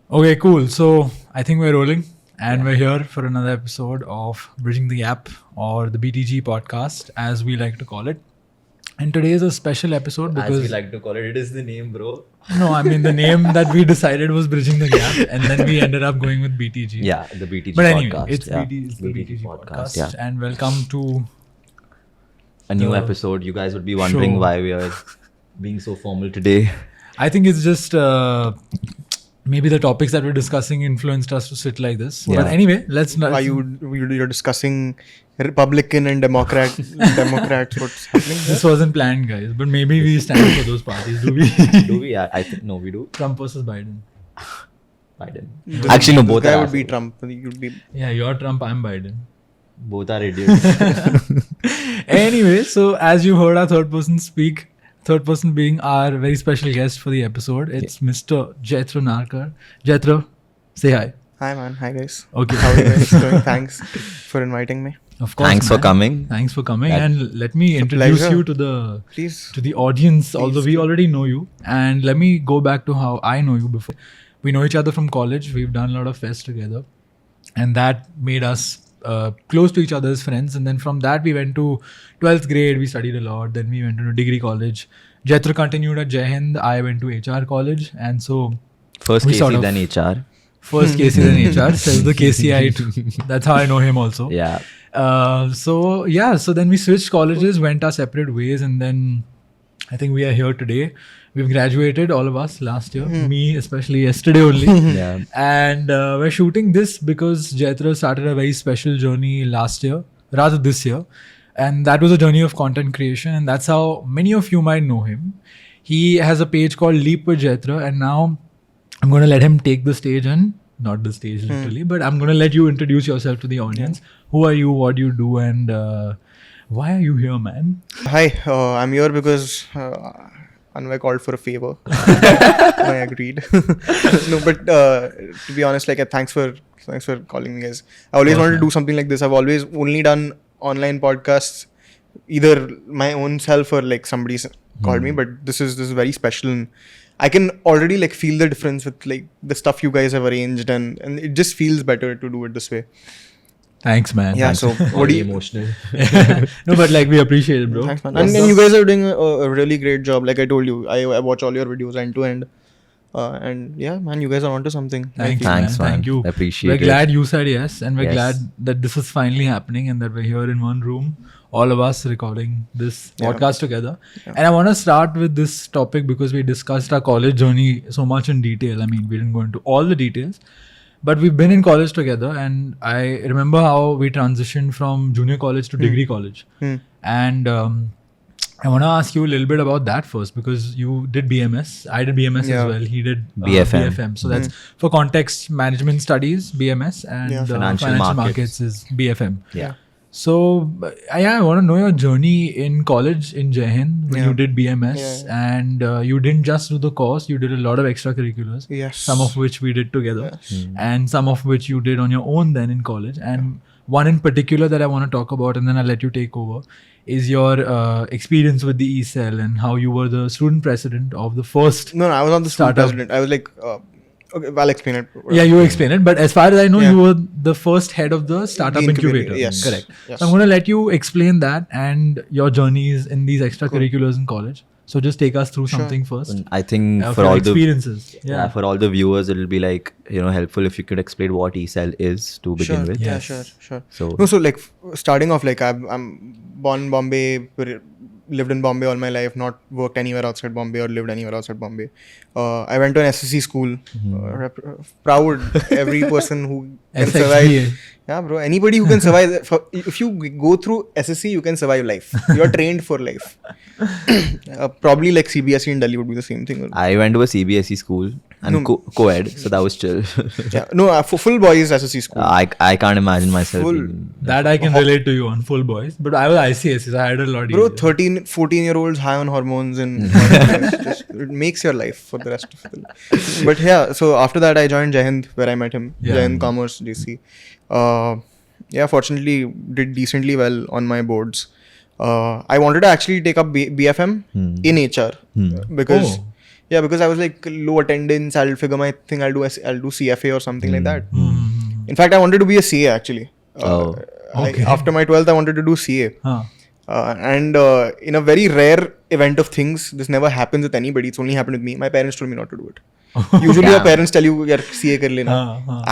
Okay, cool. So I think we're rolling and we're here for another episode of Bridging the Gap, or the BTG Podcast, as we like to call it. And today is a special episode because... As we like to call it, it is the name, bro. No, I mean the name that we decided was Bridging the Gap, and then we ended up going with BTG. Yeah, the BTG But anyway, Podcast. it's yeah. the BTG Podcast. Yeah. And welcome to... A new episode. You guys would be wondering show. why we are being so formal today. I think it's just... maybe the topics that we're discussing influenced us to sit like this. Yeah. But anyway, let's not... You're discussing Republican and Democrats, what's happening there? This wasn't planned, guys. But maybe we stand for those parties, do we? Do we? I think no, we do. Trump versus Biden. Biden. Actually, no, both This guy are would be assholes. Trump. You'd be... Yeah, you're Trump, I'm Biden. Both are idiots. Anyway, so as you heard our third person speak, third person being our very special guest for the episode, it's Mr. Jaitra Narkar. Jaitra, say hi. Hi, man. Hi, guys. Okay. How are you guys doing? Thanks for inviting me. Of course, Thanks for man. coming. Thanks for coming. Yeah. And let me introduce pleasure. you to the Please. audience, although we already know you. And let me go back to how I know you before. We know each other from college. We've done a lot of fests together. And that made us close to each other as friends. And then from that, we went to 12th grade. We studied a lot. Then we went to degree college. Jaitra continued at Jai Hind. I went to HR college. And so First We KC, sort of- then HR. first KC then HR. Says the KCite. That's how I know him also. Yeah. So then we switched colleges, went our separate ways, and then I think we are here today. We've graduated, all of us, last year. Me especially, yesterday only. Yeah. And we're shooting this because Jaitra started a very special journey last year, rather this year. And that was a journey of content creation, and that's how many of you might know him. He has a page called LeapWithJaitra, and now I'm going to let him take the stage, and not the stage literally, but I'm going to let you introduce yourself to the audience. Who are you? What do you do? And why are you here, man? Hi, I'm here because Anvay called for a favor. I agreed. No, but to be honest, thanks for calling me, guys. I always wanted to do something like this. I've always only done online podcasts, either my own self or somebody's called me. But this is very special, and I can already feel the difference with the stuff you guys have arranged, and it just feels better to do it this way. Thanks, man. Yeah. Thanks. So what do you? Emotional. No, but we appreciate it, bro. Thanks, man. And you guys are doing a really great job. Like I told you, I watch all your videos end to end. And yeah, man, you guys are onto something. Thanks, Thanks, man. man. Thank you. Appreciate We're it. glad you said yes, and we're Yes. glad that this is finally happening and that we're here in one room, all of us recording this podcast together. And I want to start with this topic because we discussed our college journey so much in detail. I mean, we didn't go into all the details, but we've been in college together, and I remember how we transitioned from junior college to degree college. And I want to ask you a little bit about that first, because you did BMS. I did BMS as well. He did BFM. So that's for context management studies, BMS, and Financial markets is BFM. Yeah. So I want to know your journey in college in Jai Hind when you did BMS, and you didn't just do the course, you did a lot of extracurriculars. Yes. Some of which we did together, and some of which you did on your own then in college. And one in particular that I want to talk about, and then I'll let you take over, is your experience with the eCell and how you were the student president of the first. No, I was not the student Startup. president. I was okay, I'll explain it. Yeah, you explain it. But as far as I know, you were the first head of the startup The incubator. incubator, yes. Correct. Yes. So I'm going to let you explain that and your journeys in these extracurriculars in college. So just take us through something first. I think Of for your all the experiences. yeah, for all the viewers, it'll be helpful if you could explain what eCell is to begin with. Yeah, Yes. sure. So No, so starting off, I'm born in Bombay, lived in Bombay all my life, not worked anywhere outside Bombay or lived anywhere outside Bombay. I went to an SRCC school. Proud every person who can SXBA. survive. Yeah, bro. Anybody who can survive. If you go through SSC, you can survive life. You are trained for life. Probably CBSE in Delhi would be the same thing. I went to a CBSE school and co-ed, so that was chill. Yeah. No, for full boys SSC school. I can't imagine myself. Full- being- That I can relate to you on full boys. But I was ICSE, so I had a lot Bro, easier. 13, 14-year-olds high on hormones and it makes your life for the rest of the life. But yeah, so after that I joined Jai Hind, where I met him. Yeah. Jai Hind Commerce, JC. Fortunately did decently well on my boards. I wanted to actually take up BFM in HR because Yeah, because I was like low attendance. I'll figure my thing. I'll do CFA or something like that. In fact, I wanted to be a CA actually. After my 12th, I wanted to do CA. And in a very rare event of things, this never happens with anybody. It's only happened with me. My parents told me not to do it. Usually your parents tell you, "Yaar, CA kar lena."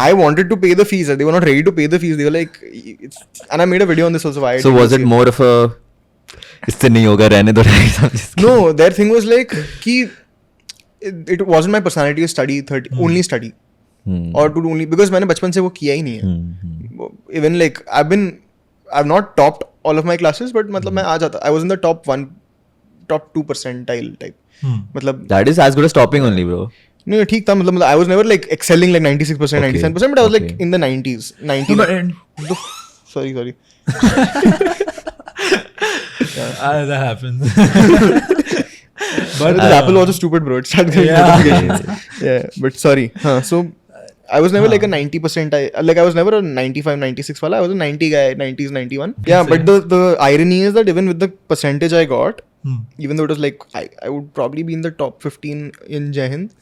I wanted to pay the fees. They were not ready to pay the fees. They were like, and I made a video on this also. Why So was it more of a इससे नहीं होगा रहने दो? No, their thing was like कि it wasn't my personality to study only study or to do only because मैंने बचपन से वो किया ही नहीं है. Even like I've not topped all of my classes, but मतलब मैं आ जाता. I was in the top 2 percentile type. मतलब that is as good as topping only, bro. No, ठीक था. मतलब I was never like excelling like 96%, 97%, but I was like in the 90s. 90. Sorry. That happens. But Apple was a stupid bro. It started getting notifications. Yeah, but sorry. So I was never like a 90%. I was never a 95, 96 wala. I was a 90 guy, 90s, 91. Yeah, but the irony is that even with the percentage I got, even though it was like I would probably be in the top 15 in Jai Hind,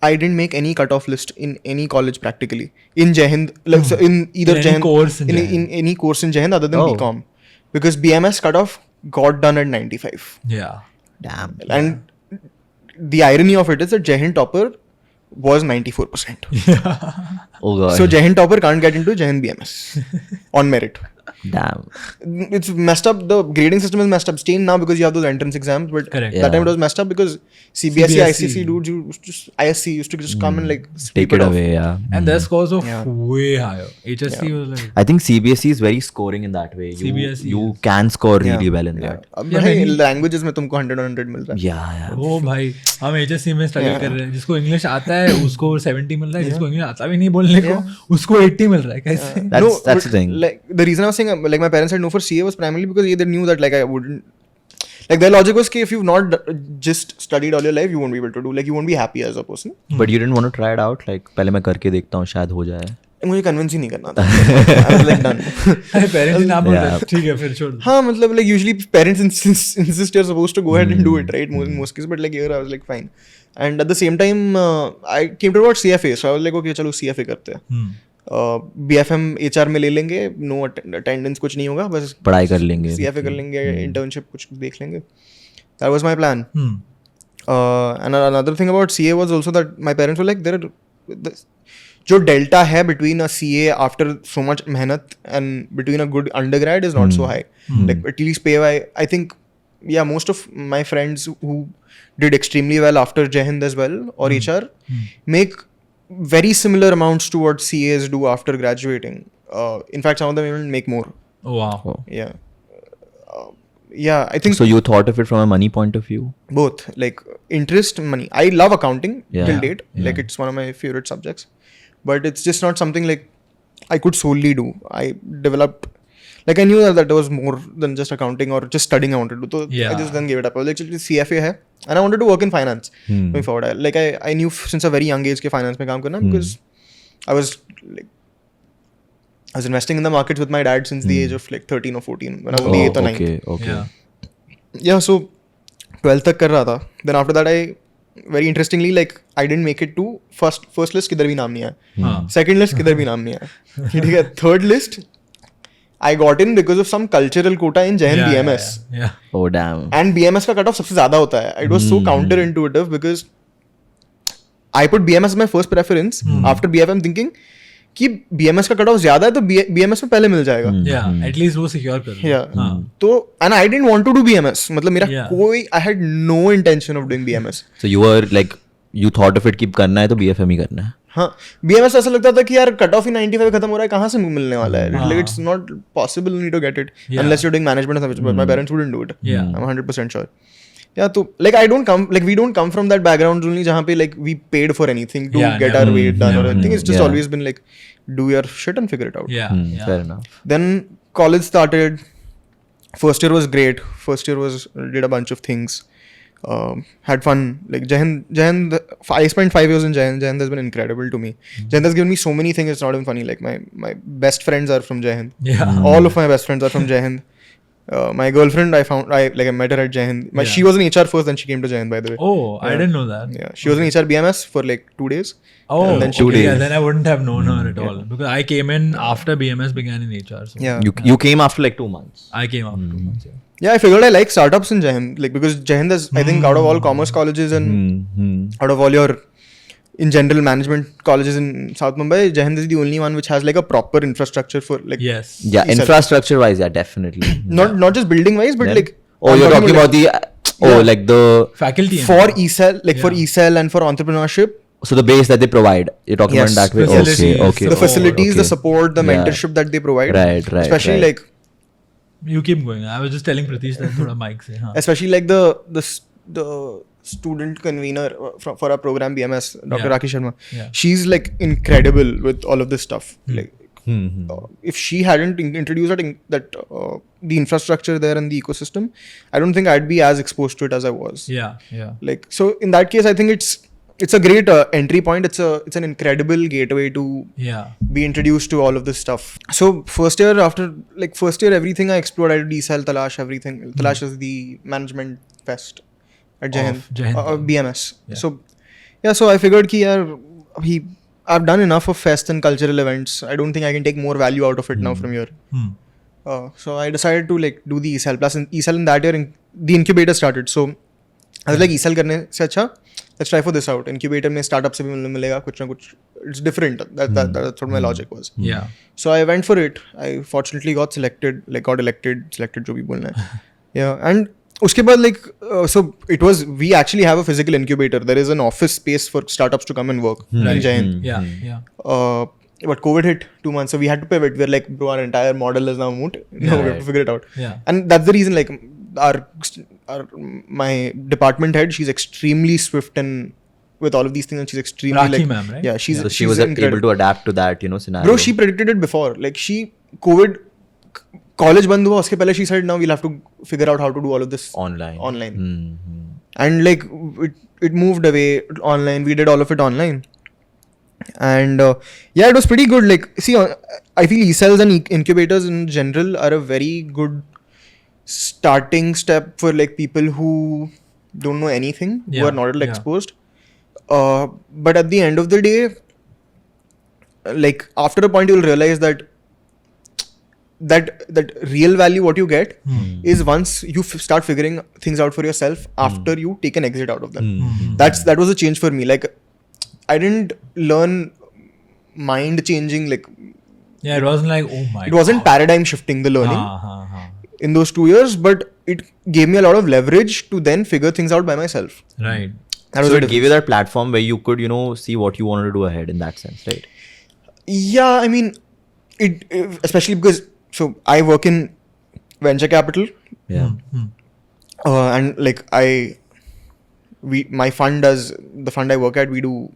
I didn't make any cutoff list in any college practically. In Jai Hind, like so in either in Jai any Hind, course in any course in Jai Hind other than BCom. Because BMS cutoff got done at 95. Yeah. Damn. And the irony of it is that Jai Hind topper was 94%. Oh god. So Jai Hind topper can't get into Jai Hind BMS on merit. Damn. It's messed up. The grading system is messed up. Changed now because you have those entrance exams. But Correct. that time it was messed up because CBSE, ICC dudes, ISC used to just come and like Take it away, yeah. And their scores were way higher. HSC was like... I think CBSE is very scoring in that way. You can score really well in that. अब भाई languages में तुमको 100 on 100 मिल रहा है. Yeah. ओ भाई हम HSC में struggle कर रहे हैं. जिसको इंग्लिश आता है उसको 70 मिल रहा है. जिसको इंग्लिश आता भी नहीं बोलने को उसको 80 मिल रहा है. कैसे? That's the thing. Like the reason I was saying like my parents said no for CA was primarily because they knew that like I wouldn't. Like their logic was कि if you've not just studied all your life, you won't be able to do. Like you won't be happy as a person. But you didn't want to try it out? Like पहले मैं करके देखता हूँ शायद हो जाए. मुझे convince he नहीं करना था. I was like done. Parents ना बोलते ठीक है फिर छोड़. हाँ मतलब like usually parents insist you're supposed to go ahead and do it right in most cases, but like here I was like fine. And at the same time I came to about CFA, so I was like okay चलो CFA करते हैं. BFM HR में ले लेंगे, no attendance कुछ नहीं होगा, बस पढ़ाई कर लेंगे, CFA कर लेंगे, internship कुछ देख लेंगे. That was my plan. And another thing about CA was also that my parents were like जो delta है between a CA after so much मेहनत and between a good undergrad is not so high. Like at least pay I think most of my friends who did extremely well after Jai Hind as well or HR make very similar amounts to what CAs do after graduating. In fact, some of them even make more. Oh, wow. Yeah. I think... So you thought of it from a money point of view? Both. Like interest, money. I love accounting till date. Yeah. Like it's one of my favorite subjects. But it's just not something like I could solely do. I developed... Like I knew that there was more than just accounting or just studying I wanted to do. So I just then gave it up. I was like, CFA hai. And I wanted to work in finance going forward. I knew since a very young age ke finance mein kaam karna because I was investing in the markets with my dad since the age of like 13 or 14 when I was only 8th or 9th. Okay. Yeah, so 12th tak kar raha tha. Then after that I very interestingly like I didn't make it to first list किधर भी नाम नहीं आया. Second list किधर भी नाम नहीं आया. ठीक है. Third list I got in because of some cultural quota in Jai Hind BMS. Yeah. Oh damn. And BMS का cutoff सबसे ज़्यादा होता है. It was so counterintuitive because I put BMS as my first preference. After BFM thinking कि BMS का cutoff ज़्यादा है तो BMS में पहले मिल जाएगा. Yeah. At least वो secure कर. Yeah. तो and I didn't want to do BMS. मतलब मेरा कोई I had no intention of doing BMS. So you were like you thought of it कि करना है तो BFM ही करना है. हाँ BMS ऐसा लगता था कि यार कट ऑफ ही 95 खत्म हो रहा है कहाँ से मिलने वाला है. Like it's not possible you need to get it unless you're doing management or something. But my parents wouldn't do it. Yeah. I'm 100% sure. Yeah, तो like we don't come from that background only जहाँ पे like we paid for anything to get our weight done or anything. It's just always been like do your shit and figure it out. Yeah. Fair enough. Then college started. First year was great. First year did a bunch of things. Had fun. Like Jai Hind, I spent 5 years in Jai Hind. Jai Hind has been incredible to me. Jai Hind has given me so many things. It's not even funny. Like my best friends are from Jai Hind. Yeah. All of my best friends are from Jai Hind. My girlfriend, I met her at Jai Hind. She was in HR first, then she came to Jai Hind, by the way. Oh, I didn't know that. Yeah, she was in HR BMS for like 2 days. Oh, and then she okay. days. Yeah, then I wouldn't have known her at all because I came in after BMS began in HR. So Yeah. You came after like 2 months. I came after 2 months. Yeah. Yeah, I figured I like startups in Jai Hind, like because Jai Hind is, I think, out of all commerce colleges and out of all your, in general, management colleges in South Mumbai, Jai Hind is the only one which has like a proper infrastructure for like. Yes. Yeah, ESL. infrastructure wise, yeah, definitely. Not just building wise, but Then- like. Oh, you're talking about the like the Faculty. For ESL, like for ESL and for entrepreneurship. so the base that they provide. You're talking Yes. about that way. Facilities, Okay. The facilities, the support, the Yeah. mentorship that they provide. Right. Especially right. like. You keep going. I was just telling Pratish that thoda mic se. Haan. Especially like the student convener for our program BMS, Dr. Yeah. Rakesh Sharma. Yeah. She's like incredible with all of this stuff. Like Mm-hmm. if she hadn't introduced that the infrastructure there and the ecosystem, I don't think I'd be as exposed to it as I was. Yeah. Yeah. Like so in that case, I think it's a great entry point. It's an incredible gateway to Yeah. be introduced to all of this stuff. So first year, everything I explored. I did ESL, Talash, everything. Talash is the management fest at Jai Hind. Of Jai Hind. BMS. Yeah. So I figured ki I've done enough of fest and cultural events. I don't think I can take more value out of it now from here. So I decided to like do the ESL. Plus in ESL in that year, the incubator started. So I was like ESL karne se acha, let's try for this out. Incubator mein startup se bhi milega kuch na kuch. It's different. That's what my logic was. Yeah. So I went for it. I fortunately got selected jo bhi bolna hai. Yeah. And uske baad like, so it was, we actually have a physical incubator. There is an office space for startups to come and work in Jai Hind. Yeah. Yeah. But COVID hit 2 months, so we had to pivot. We're like, bro, our entire model is now moot. Now we have to figure it out. Yeah. And that's the reason, like, my department head, she's extremely swift and with all of these things, and she's extremely Rakhi like, ma'am, right? yeah, she's So she she's was incredible. able to adapt to that, scenario. Bro, she predicted it before. Like COVID, college band hua, uske pehle she said, now we'll have to figure out how to do all of this online. Mm-hmm. And like it moved away online. We did all of it online. And yeah, it was pretty good. Like, see, I feel ESLs and incubators in general are a very good starting step for like people who don't know anything, who are not exposed. But at the end of the day, like after a point, you'll realize that real value what you get is once you start figuring things out for yourself after you take an exit out of them. That was a change for me. Like, I didn't learn mind changing, like, Yeah, it wasn't like, oh my it wasn't paradigm shifting the learning in those 2 years, but it gave me a lot of leverage to then figure things out by myself. Right. That was So the it gave you that platform where you could, see what you wanted to do ahead in that sense, right? Yeah, I mean, it especially because so I work in venture capital. Yeah. And like my fund does, the fund I work at, we do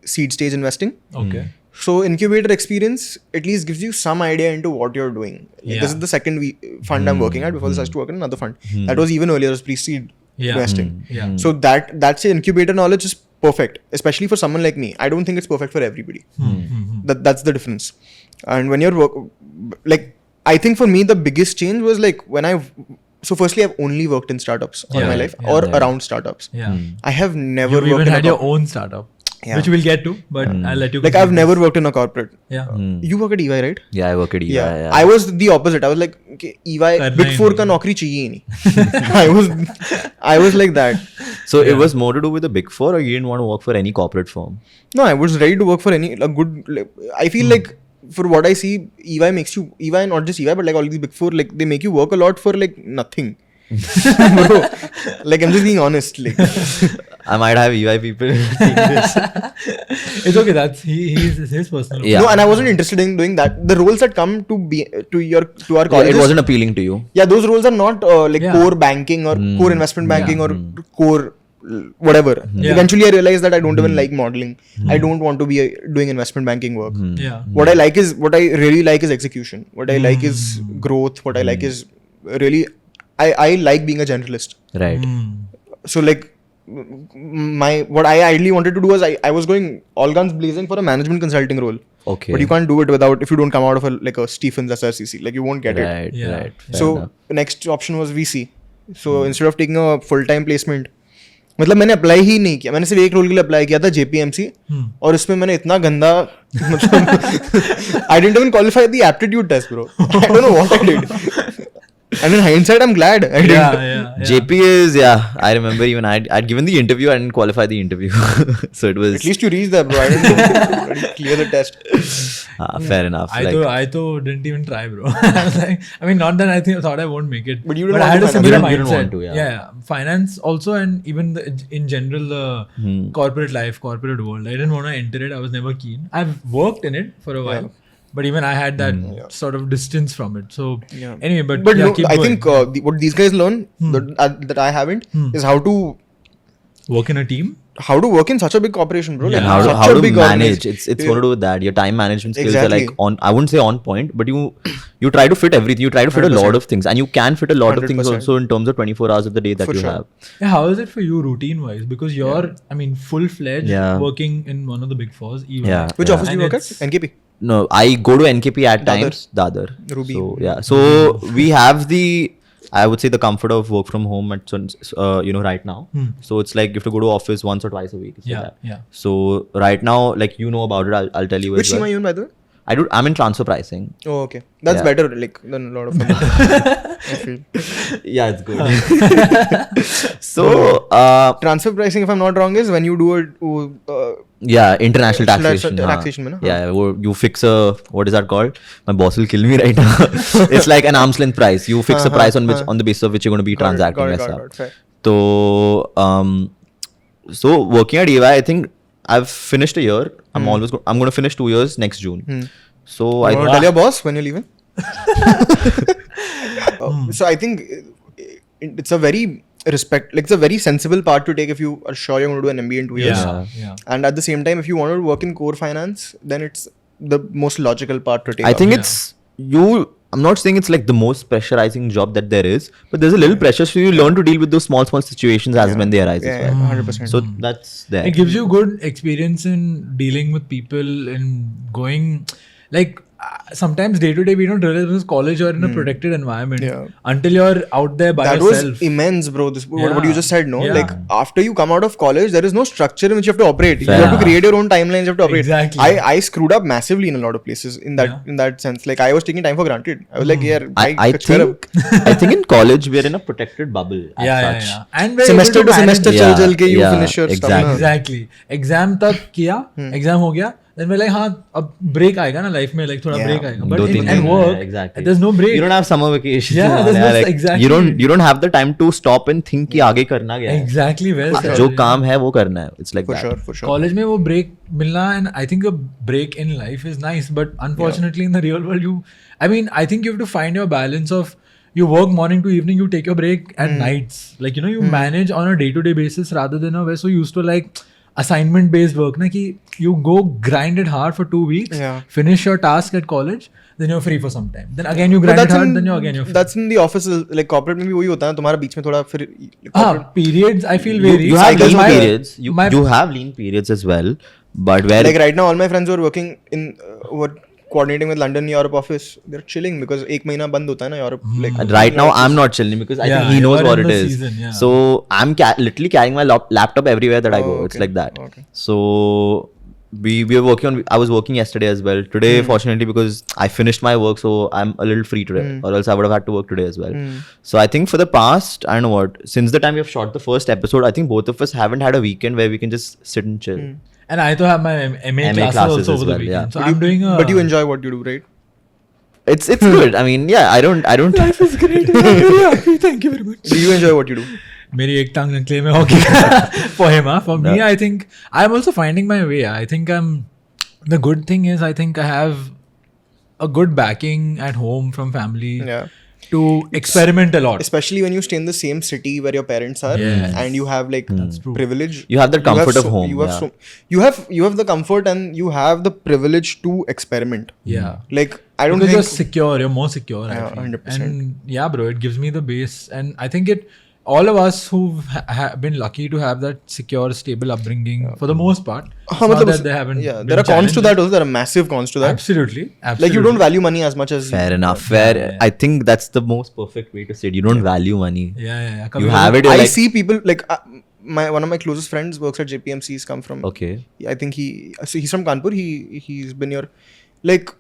seed stage investing. Okay. So incubator experience at least gives you some idea into what you're doing. Like, this is the second fund I'm working at. Before this, I used to work in another fund. That was even earlier, it was pre-seed investing. Yeah. So that's the incubator knowledge is perfect, especially for someone like me. I don't think it's perfect for everybody. That's the difference. And when you're like, I think for me the biggest change was like so firstly I've only worked in startups all my life or around startups. Yeah. I have never You worked even in had your own startup, which we'll get to, but I'll let you. Like, I've never worked in a corporate. Yeah. You work at EY, right? Yeah, I work at EY. Yeah. I was the opposite. I was like, okay, EY, Big Four ka naukri chahiye hi nahi. I was like that. So it was more to do with the Big Four, or you didn't want to work for any corporate firm? No, I was ready to work for a good. I feel like for what I see, EY makes you, EY, not just EY, but like all these Big Four, like they make you work a lot for like nothing. Bro, like I'm just being honest. Like, I might have EY people seeing this. It's okay. That's his personal. Yeah. no, and I wasn't interested in doing that. The roles that come to our colleges, It wasn't appealing to you. yeah, those roles are not core banking or core investment banking or core whatever. Yeah. Eventually, I realized that I don't even like modeling. I don't want to be doing investment banking work. Yeah. What I really like is execution. What I like is growth. What I like is really, I like being a generalist. Right. So like what I ideally wanted to do was I was going all guns blazing for a management consulting role. Okay. But you can't do it without, if you don't come out of a Stephen's SRCC, like you won't get it. Right, Yeah. right. Fair So enough. next option was VC. So instead of taking a full-time placement, मतलब मैंने apply ही नहीं किया, मैंने सिर्फ एक role के लिए apply किया था JPMC, और इसमें मैंने इतना गंदा मतलब I didn't even qualify the aptitude test, bro. I don't know what I did. And in hindsight, I'm glad I didn't. Yeah. JP is, I remember even I'd given the interview, I didn't qualify the interview. So it was... At least you reached that, bro. I didn't clear the test. fair enough. I didn't even try, bro. I mean, not that I thought I won't make it. But you didn't I want had to a finance. similar You mindset. didn't want to, Yeah. Finance also, and even in general, the corporate life, corporate world. I didn't want to enter it. I was never keen. I've worked in it for a while. But even I had that sort of distance from it. So anyway, but no, keep I going. think what these guys learn that I haven't is how to work in a team. How to work in such a big corporation, bro. Yeah. Like, And such how a to big manage. organization. It's more to do with that. Your time management skills Exactly. are like I wouldn't say on point, but you try to fit everything. You try to fit a lot of things, and you can fit a lot of things 100%. also in terms of 24 hours of the day that For you sure. have. Yeah, how is it for you routine wise? Because you're, I mean, full-fledged working in one of the big fours. Even. Yeah. Which office do you And work at? it's- NKP. No, I go to NKP at Dadar. times. Dadar. Ruby. So yeah. So we have I would say the comfort of work from home at right now. So it's like you have to go to office once or twice a week. It's like that. Yeah. So right now, like you know about it, I'll tell you. Which as team well. are you in, by the way? I'm in transfer pricing. Oh, okay. That's Yeah. better, like, than a lot of them. I feel. Yeah, it's good. So Transfer pricing, if I'm not wrong, is when you do international taxation. Taxation, mein, na? Yeah, you fix what is that called? My boss will kill me right now. It's like an arm's length price. You fix a price on the basis of which you're going to be transacting. Got it, fair. So working at EY, I think I've finished a year. I'm going to finish 2 years next June. So You want to tell your boss when you're leaving? So I think it's a very it's a very sensible part to take if you are sure you're going to do an MBA in 2 years. Yeah. And at the same time, if you want to work in core finance, then it's the most logical part to take. I think up. I'm not saying it's like the most pressurizing job that there is, but there's a little pressure, so you learn to deal with those small situations as when they arise. Yeah, as well. 100%. So that's there. It gives you good experience in dealing with people and going, like, sometimes day to day we don't realize because college you're in a protected environment until you're out there by that yourself. was immense, bro. What you just said, no? Yeah. Like after you come out of college, there is no structure in which you have to operate. Fair. You have to create your own timelines. You have to operate. Exactly. I screwed up massively in a lot of places in that sense. Like I was taking time for granted. I was like, yeah, I think in college we're in a protected bubble. As such. And we're semester able to to manage semester it. chal ke you Yeah, finish your stuff. exactly. na? Exactly. Exam तक किया, exam हो गया. Then we're like, हाँ, अब break आएगा ना life में, like थोड़ा break आएगा. But in work, exactly. there's no break. You don't have summer vacation. Yeah, there's no- exactly. You don't have the time to stop and think कि आगे करना क्या है. Exactly, well said. जो काम है वो करना है. It's like For that. sure. College में वो break मिलना, and I think a break in life is nice, but unfortunately in the real world I think you have to find your balance of you work morning to evening, you take your break at nights. Like, you manage on a day-to-day basis rather than we're so used to like assignment based work na ki you go grind it hard for 2 weeks, finish your task at college, then you're free for some time. Then again you grind it hard, then you're free. That's in the office, like corporate में भी वही होता है तुम्हारा बीच में थोड़ा फिर periods I feel vary. You have lean My- periods. You have lean periods as well. But where like right now all my friends who are working in coordinating with London Europe office, they're chilling because एक महीना बंद होता है ना Europe. Like right now I'm not chilling because I think he knows what it is. Season, So I'm literally carrying my laptop everywhere that I go. It's like that. Okay. So we were working I was working yesterday as well. Today fortunately because I finished my work, so I'm a little free today, or else I would have had to work today as well. So I think for the past, I don't know what, since the time we have shot the first episode, I think both of us haven't had a weekend where we can just sit and chill. And I have my MA classes also over the weekend. yeah. So I'm doing but you enjoy what you do, right? It's good. I mean, yeah, I don't Life is great. I'm very happy. Thank you very much. Do you enjoy what you do? मेरी एक टांग निकले में होगी for him. For me, I think I'm also finding my way. I think the good thing is I think I have a good backing at home from family to experiment a lot. Especially when you stay in the same city where your parents are, and you have like privilege. You have the comfort of home. You have the comfort and you have the privilege to experiment. Yeah. Like I don't because think you're secure, you're more secure. I feel. 100%. And yeah, bro, it gives me the base, and I think all of us who've been lucky to have that secure, stable upbringing for the most part. It's not that they haven't. Yeah, been there are cons to challenged. that also. There are massive cons to that. Absolutely. Like you don't value money as much as Fair enough. I think that's the most perfect way to say it. You don't value money. Yeah. You have it. I You're like, see people like one of my closest friends works at JPMC. He's come from. okay. I think he's from Kanpur. He's been here, like,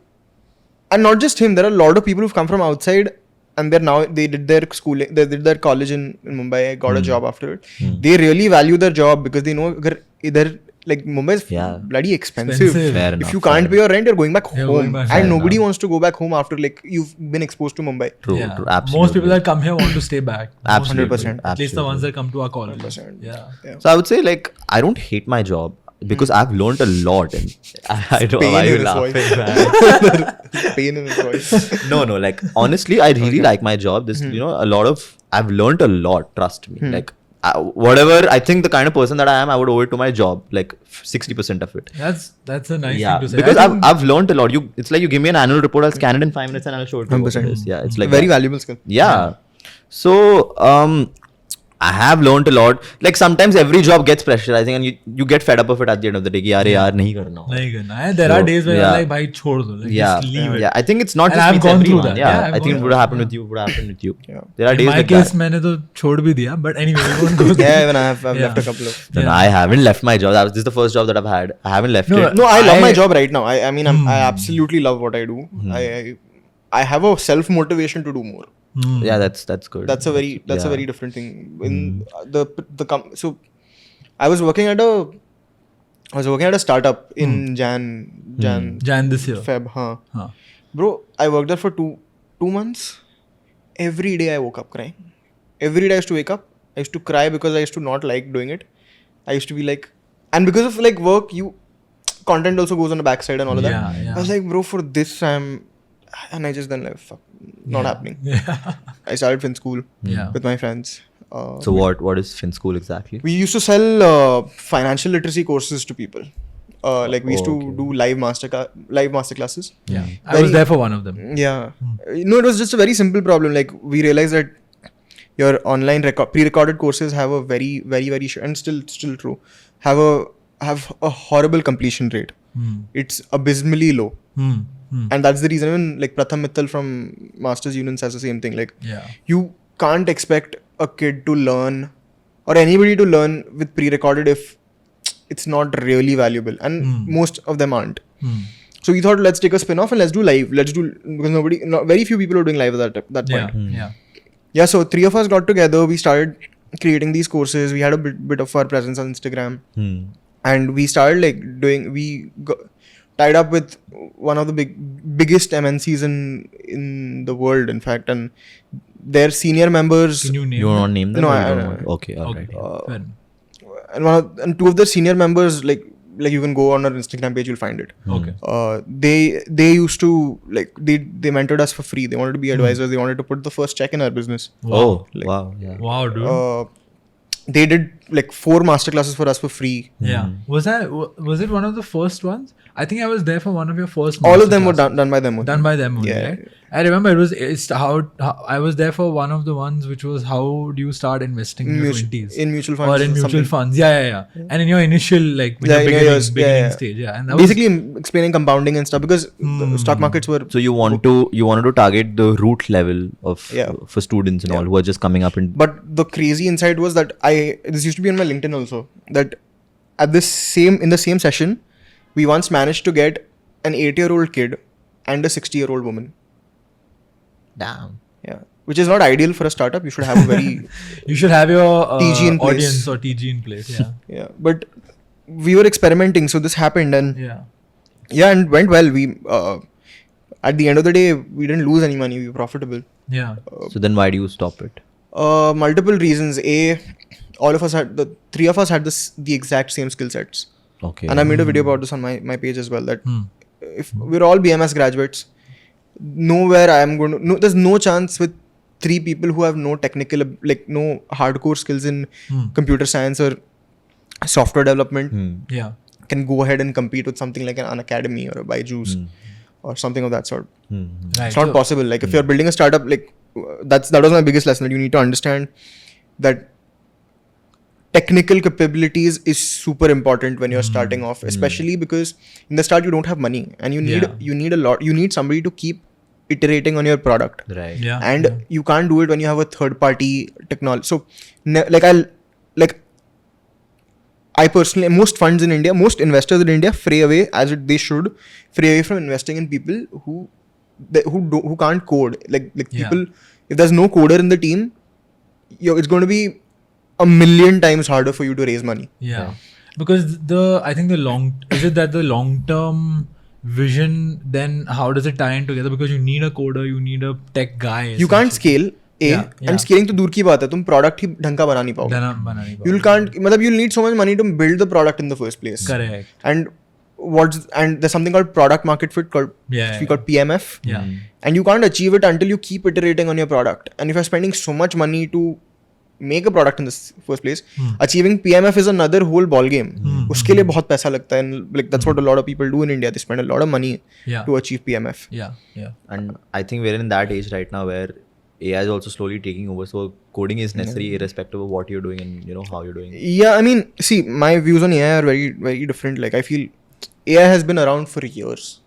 and not just him. There are a lot of people who've come from outside, and they did their schooling, they did their college in Mumbai, got a job after it. They really value their job because they know either like Mumbai is bloody expensive. Fair enough. If you can't pay your rent, you're going back You're home, going back and home. nobody wants to go back home after like you've been exposed to Mumbai. True. Yeah. True. Absolutely. Most people that come here want to stay back. Absolutely. 100%. At least the ones that come to our college. 100%. Yeah. So I would say like I don't hate my job because I've learned a lot. And I don't know why Pain you in his laughing, voice. man. Pain in his voice. No. Like honestly, I really like my job. This I've learned a lot. Trust me. Like whatever I think the kind of person that I am, I would owe it to my job. Like 60% of it. That's a nice thing to say. Because I think- I've learned a lot. It's like you give me an annual report, I'll scan it in 5 minutes and I'll show it to you. 100%. Yeah, it's like very that. valuable skill. Yeah. So I have learned a lot. Like sometimes every job gets pressurizing and you get fed up of it at the end of the day. Ki, yaar, nahi karna. nahi karna hai. There are days where you're like, bhai, chhod do. Like, Yeah, just leave it. yeah. I think it's not And just I've with gone through everyone. that. Yeah, Yeah, I've I think gone it would through have happened with you. Would have happened with you. Yeah. There are In days my like case, that. मैंने तो छोड़ भी दिया. But anyway, we won't go there. Yeah, even I've Yeah. left a couple of. No, I haven't left my job. This is the first job that I've had. I haven't left No, it. No, I love my I- job right now. I mean, I absolutely love what I do. I have a self motivation to do more. Yeah, that's good. That's a very different thing. In so I was working at a startup in Jan this year. Feb. Huh. Bro, I worked there for two months. Every day I woke up crying. Every day I used to wake up. I used to cry because I used to not like doing it. I used to be like, and because of like work, content also goes on the backside and all of that. Yeah. I was like, bro, for this and I just then like, fuck, not happening. Yeah. I started FinSchool Yeah. with my friends. So what is FinSchool exactly? We used to sell financial literacy courses to people. Like we used to do live master classes. Yeah. I was there for one of them. Yeah. No, it was just a very simple problem. Like we realized that your online pre-recorded courses have a very, very, very and still true, have a horrible completion rate. It's abysmally low. And that's the reason even like Pratham Mittal from Masters Union says the same thing. Like you can't expect a kid to learn or anybody to learn with pre-recorded if it's not really valuable, and most of them aren't. So we thought, let's take a spin-off and let's do live. Because very few people are doing live at that point. Yeah, so 3 of us got together. We started creating these courses. We had a bit of our presence on Instagram, and we started like tied up with one of the biggest MNCs in the world, in fact, and their senior members. Can you name You them? want to name them? No, or I you don't want? Okay, alright. Fair. And 2 of the senior members, like you can go on our Instagram page, you'll find it. Okay. They used to like they mentored us for free. They wanted to be advisors. They wanted to put the first check in our business. Oh, wow. Yeah. Wow, dude. They did like 4 masterclasses for us for free. Yeah. Was it one of the first ones? I think I was there for one of your first. All of them were masterclasses. done by them. Done by them only, Yeah. right? I remember it's how I was there for one of the ones which was how do you start investing in your 20s? In mutual funds. Or in mutual something. funds. Yeah. And in your initial like when Yeah, you're in your years, beginning stage. Yeah. And that Basically explaining compounding and stuff because the stock markets were. So you wanted to target the root level of for students and all who are just coming up and. But the crazy insight was that this used to be on my LinkedIn also, that in the same session, we once managed to get an 8-year-old kid and a 60-year-old woman. Damn. Yeah, which is not ideal for a startup. You should have a very you should have your TG in place. audience or TG in place. Yeah. yeah. But we were experimenting, so this happened, and Yeah. and went well. We at the end of the day, we didn't lose any money. We were profitable. Yeah. So then why do you stop it? Multiple reasons. All of us the 3 of us had the exact same skill sets. Okay. And I made a video about this on my page as well, that if we're all BMS graduates, there's no chance with 3 people who have no technical, like no hardcore skills in computer science or software development Yeah. can go ahead and compete with something like an Academy or a Byju's or something of that sort. Right. It's not possible. Like if you're building a startup, like that was my biggest lesson, that you need to understand that technical capabilities is super important when you're starting off, especially because in the start you don't have money and you need somebody to keep iterating on your product. Right. Yeah. And you can't do it when you have a third party technology. So I personally, most funds in India, most investors in India fray away, they should fray away from investing in people who can't code. Like people, if there's no coder in the team, it's going to be a million times harder for you to raise money. Yeah. Because I think the long term vision, then how does it tie in together? Because you need a coder, you need a tech guy. You can't scale. And scaling तो दूर की बात है, तुम product ही ढंग का बना नहीं पाओगे. You'll need so much money to build the product in the first place. Correct. And there's something called product market fit called PMF. Yeah. And you can't achieve it until you keep iterating on your product. And if you're spending so much money to make a product in the first place, achieving PMF is another whole ball game. उसके लिए बहुत पैसा लगता है. And like that's what a lot of people do in India. They spend a lot of money to achieve PMF. Yeah. And I think we're in that age right now where AI is also slowly taking over. So coding is necessary irrespective of what you're doing and how you're doing it. Yeah, I mean, see, my views on AI are very, very different. Like I feel AI has been around for years.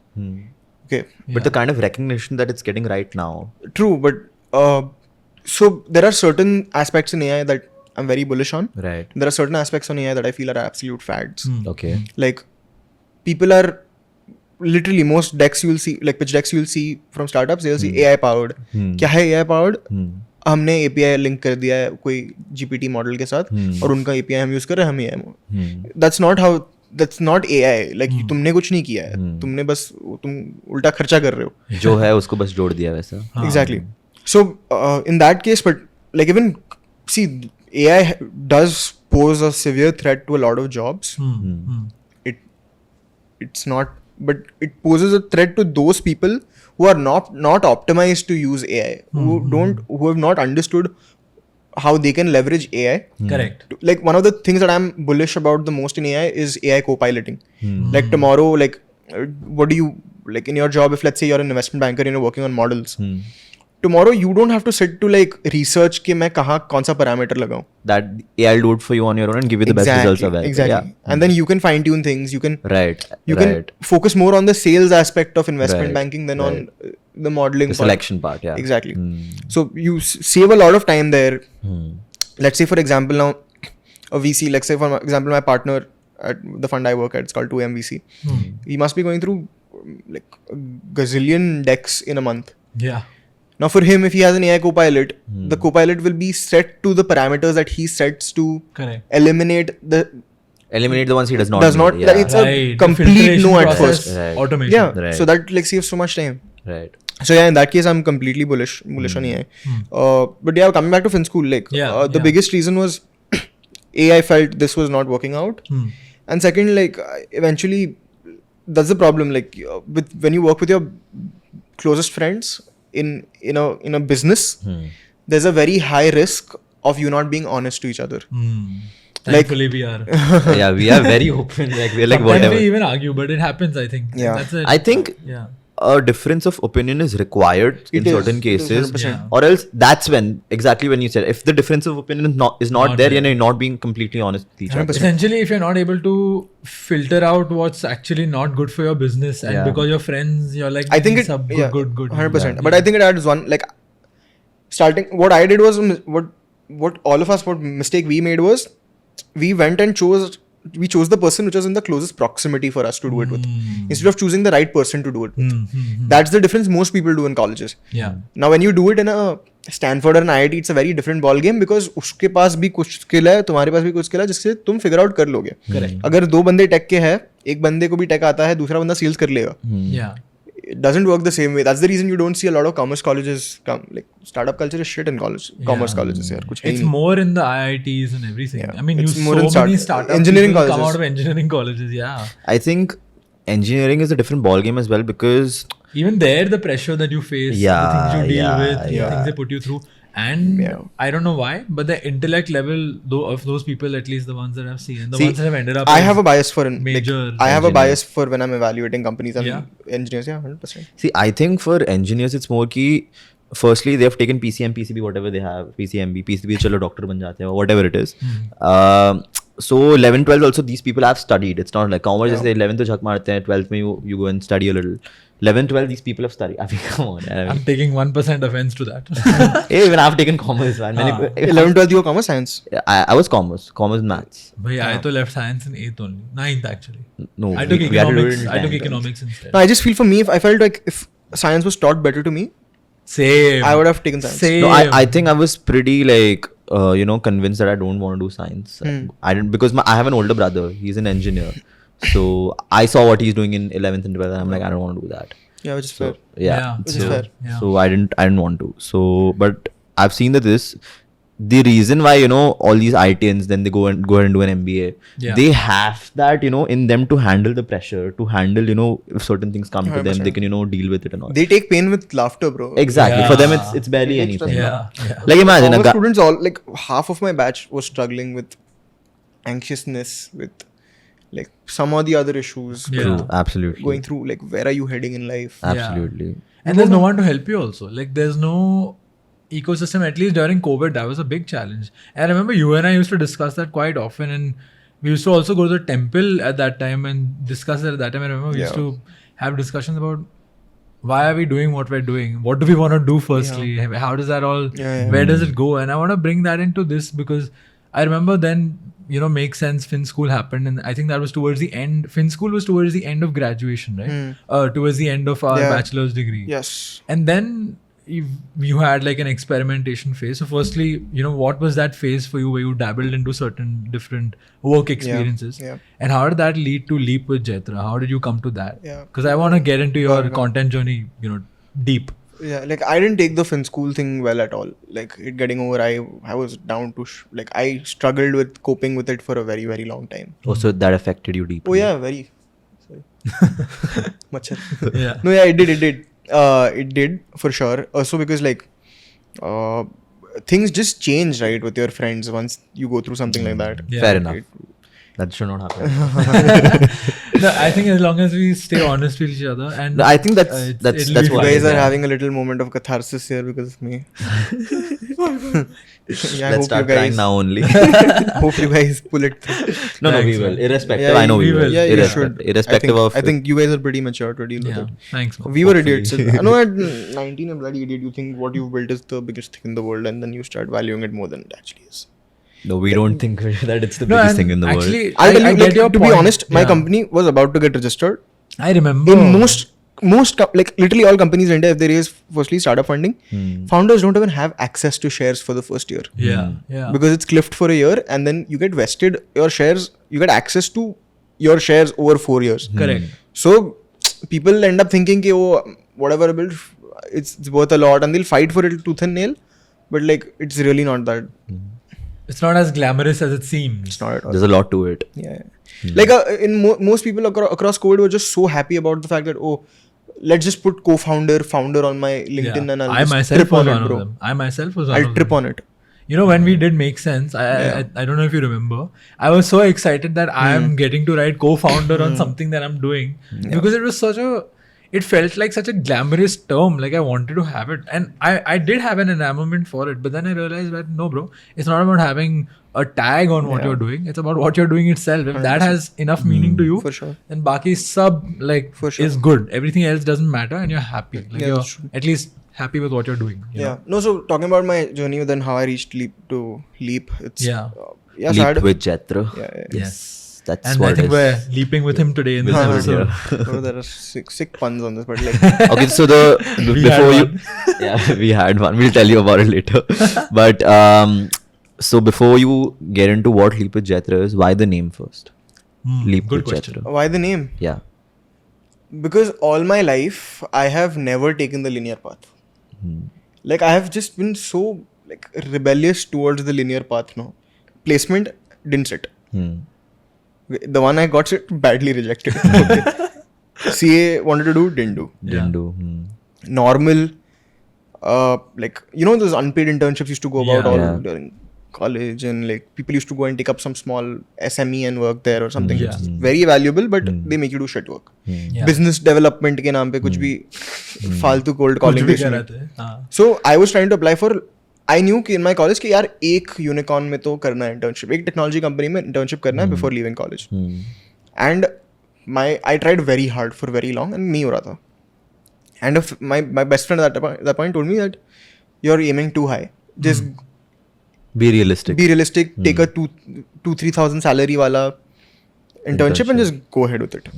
Okay. But the kind of recognition that it's getting right now. True, but so there are certain aspects in AI that I'm very bullish on. Right. There are certain aspects on AI that I feel are absolute fads. Okay. Like people are literally, most decks you'll see, like pitch decks you'll see from startups, they'll see AI powered. क्या है AI powered? हमने API link कर दिया है कोई GPT model के साथ और उनका API हम यूज कर रहे हैं, हम AI. That's not AI. Like तुमने कुछ नहीं किया है, तुमने बस तुम उल्टा खर्चा कर रहे हो. जो है उसको बस जोड़ दिया वैसा. Exactly. So in that case, but like even see, AI does pose a severe threat to a lot of jobs. It's not, but it poses a threat to those people who are not optimized to use AI, who have not understood how they can leverage AI. Correct. Like one of the things that I'm bullish about the most in AI is AI co-piloting. Like tomorrow, like what do you, like in your job, if let's say you're an investment banker and you're working on models, tomorrow you don't have to sit to like research कि मैं कहाँ कौन सा parameter लगाऊं. That AI will do it for you on your own and give you the best results available. Exactly. Yeah. And then you can fine tune things. You can can focus more on the sales aspect of investment banking than on the modeling the selection part. Yeah. Exactly. So you save a lot of time there. Let's say for example now a VC. Let's say for example my partner at the fund I work at, it's called 2M VC. He must be going through like a gazillion decks in a month. Yeah. Now for him, if he has an AI copilot, the copilot will be set to the parameters that he sets to eliminate the ones he does not need. Yeah. It's a complete no at first. Right. Automation. Yeah. Right. So that like saves so much time. Right. So yeah, in that case, I'm completely bullish on AI. But yeah, coming back to FinSchool, like the biggest reason was AI felt this was not working out, and second, like eventually, that's the problem. Like when you work with your closest friends in a business, there's a very high risk of you not being honest to each other. Thankfully, we are. Yeah, we are very open. Like we're like Sometimes whatever. we even argue, but it happens. I think. Yeah. That's it. I think a difference of opinion is required in certain cases, or else that's when you said if the difference of opinion is not there, you're not being completely honest with each other. Essentially, if you're not able to filter out what's actually not good for your business, and because you're friends, you're like, I think it's good, 100%. But I think it adds one, like starting. What I did was what all of us, what mistake we made was we went and chose the person which was in the closest proximity for us to do it with, instead of choosing the right person to do it with. That's the difference most people do in colleges. Yeah. Now when you do it in a Stanford or an IIT, it's a very different ball game because उसके पास भी कुछ skill है, तुम्हारे पास भी कुछ skill है जिससे तुम figure out कर लोगे. Correct. अगर दो बंदे tech के हैं, एक बंदे को भी tech आता है, दूसरा बंदा sales कर लेगा. Yeah. It doesn't work the same way. That's the reason you don't see a lot of commerce colleges come. Like startup culture is shit in commerce colleges. It's more in the IITs and everything. Yeah. I mean, It's you more so in many startups engineering come colleges. out of engineering colleges. Yeah. I think engineering is a different ball game as well because even there, the pressure that you face, the things you deal with, the things they put you through. And I don't know why, but the intellect level of those people, at least the ones that I've seen, ones that have ended up. I have a bias for major. I have a bias for when I'm evaluating companies and engineers. Yeah, 100%. See, I think for engineers, it's more key. firstly they have taken PCM, PCB, whatever they have, PCMB, PCB, chalo doctor ban jate hain, or whatever it is. So 11, 12 also these people have studied. It's not like commerce is 11th to jhak marte hain, 12th mein you go and study a little. 11, 12 these people have studied. I mean, come on. I'm taking 1% offense to that. Hey, even I've taken commerce, man. 11, 12 you were commerce, science? I was commerce and maths. Bhai, I to left science in 8th only. 9th actually. No, I took we had to do it economics. in I took 10th. economics instead. No, I just feel for me, I felt like if science was taught better to me, Same. I would have taken science. Same. No, I think I was pretty like convinced that I don't want to do science. I didn't, because I have an older brother. He's an engineer. So I saw what he's doing in 11th and 12th, and I'm like, I don't want to do that. Yeah, which is fair. Yeah, which is fair. Yeah. So I didn't want to. So, but I've seen that the reason why all these ITNs then they go ahead and do an MBA. Yeah. They have that in them to handle the pressure, to handle if certain things come to them, they can deal with it and all. They take pain with laughter, bro. Exactly. Yeah. For them, it's barely It anything. Yeah. Like imagine a Commerce guy. students, all like half of my batch was struggling with anxiousness, with like some or the other issues. Yeah. True, absolutely. Going through like where are you heading in life? Absolutely. And there's no one to help you also. Like there's no ecosystem, at least during COVID, that was a big challenge. And I remember you and I used to discuss that quite often, and we used to also go to the temple at that time and discuss it at that time. I remember we used to have discussions about why are we doing what we're doing? What do we want to do firstly? How does that all, where does it go? And I want to bring that into this because I remember then, Make Sense FinSchool happened, and I think that was towards the end. FinSchool was towards the end of graduation, right? Towards the end of our bachelor's degree. Yes. And then you had like an experimentation phase. So firstly, what was that phase for you where you dabbled into certain different work experiences? Yeah. And how did that lead to LeapWithJaitra? How did you come to that? Yeah. Because I want to get into your content journey, deep. Yeah, like I didn't take the FinSchool thing well at all. Like it getting over, I was down to I struggled with coping with it for a very, very long time. Oh, so that affected you deeply. Oh yeah, very. Sorry. Machhar. Yeah. No, yeah, it did. It did for sure. Also because like things just change, right, with your friends once you go through something like that. Yeah. Fair enough. That should not happen. No, I think as long as we stay honest with each other, and No, I think that's it'll what be You fine. guys are yeah. having a little moment of catharsis here because of me. Yeah, Let's start crying now only. Hope you guys pull it through. No, we Thanks, will. man. Irrespective, Yeah, I know we we will. will. Yeah, you should. Irrespective of. I think you guys are pretty mature to deal with Yeah. it. Thanks, man. We were idiots. I know at 19 you're bloody idiot. You think what you've built is the biggest thing in the world, and then you start valuing it more than it actually is. No, we don't think that it's the No, biggest and thing in the actually, world. I'll tell you, I get your to be point. honest, my Yeah. company was about to get registered. I remember. In most like literally all companies in India, if they raise firstly startup funding, founders don't even have access to shares for the first year. Yeah. Because it's cliffed for a year, and then you get vested your shares. You get access to your shares over 4 years. Correct. So people end up thinking, oh, whatever I built, it's worth a lot, and they'll fight for it tooth and nail. But like, it's really not that. It's not as glamorous as it seems. It's not at all. There's a lot to it. Yeah. Like most people across COVID were just so happy about the fact that, oh, let's just put founder on my LinkedIn and I'll I just myself trip was on one it, of bro. them. I myself was one I'll of trip them. on it. When we did Make Sense, I don't know if you remember, I was so excited that I am getting to write co-founder on something that I'm doing because it was it felt like such a glamorous term. Like I wanted to have it, and I did have an enamorment for it. But then I realized that no, bro, it's not about having a tag on what you're doing. It's about what you're doing itself. If that has enough meaning to you, For sure. then baki sub For sure. is good. Everything else doesn't matter, and you're happy. Like Yeah, you're that's true. at least happy with what you're doing. you know? Yeah. No, so talking about my journey, then how I reached Leap. It's Yeah. so Leap with Jaitra. Yeah. Yes. That's And what I think it we're is. leaping with him today in this With him, episode. Oh, there are sick puns on this, but like, Okay, so We before had you, yeah, we had one. We'll tell you about it later. But so before you get into what Leap with Jaitra is, why the name first? Leap good with question. Jaitra. why the name? Yeah. Because all my life I have never taken the linear path. Like I have just been so like rebellious towards the linear path now. Placement didn't sit. The one I got sit badly rejected. Okay. CA wanted to do, didn't do. Didn't do. Normal, like those unpaid internships used to go about Yeah. all Yeah. during college, and like people used to go and take up some small SME and work there or something. Yeah. It's very valuable, but they make you do shit work. Yeah. Business development के नाम पे कुछ भी फालतू cold calling कुछ भी बेचने. कर रहे थे. हाँ. So I was trying to apply for. I knew कि in my college कि यार एक unicorn में तो करना है internship, एक technology company में internship करना है before leaving college. And I tried very hard for very long and नहीं हो रहा था. And my best friend at that point told me that you're aiming too high. Just Be realistic. be realistic. Take a 2,000-3,000 salary wala internship and just go ahead with it.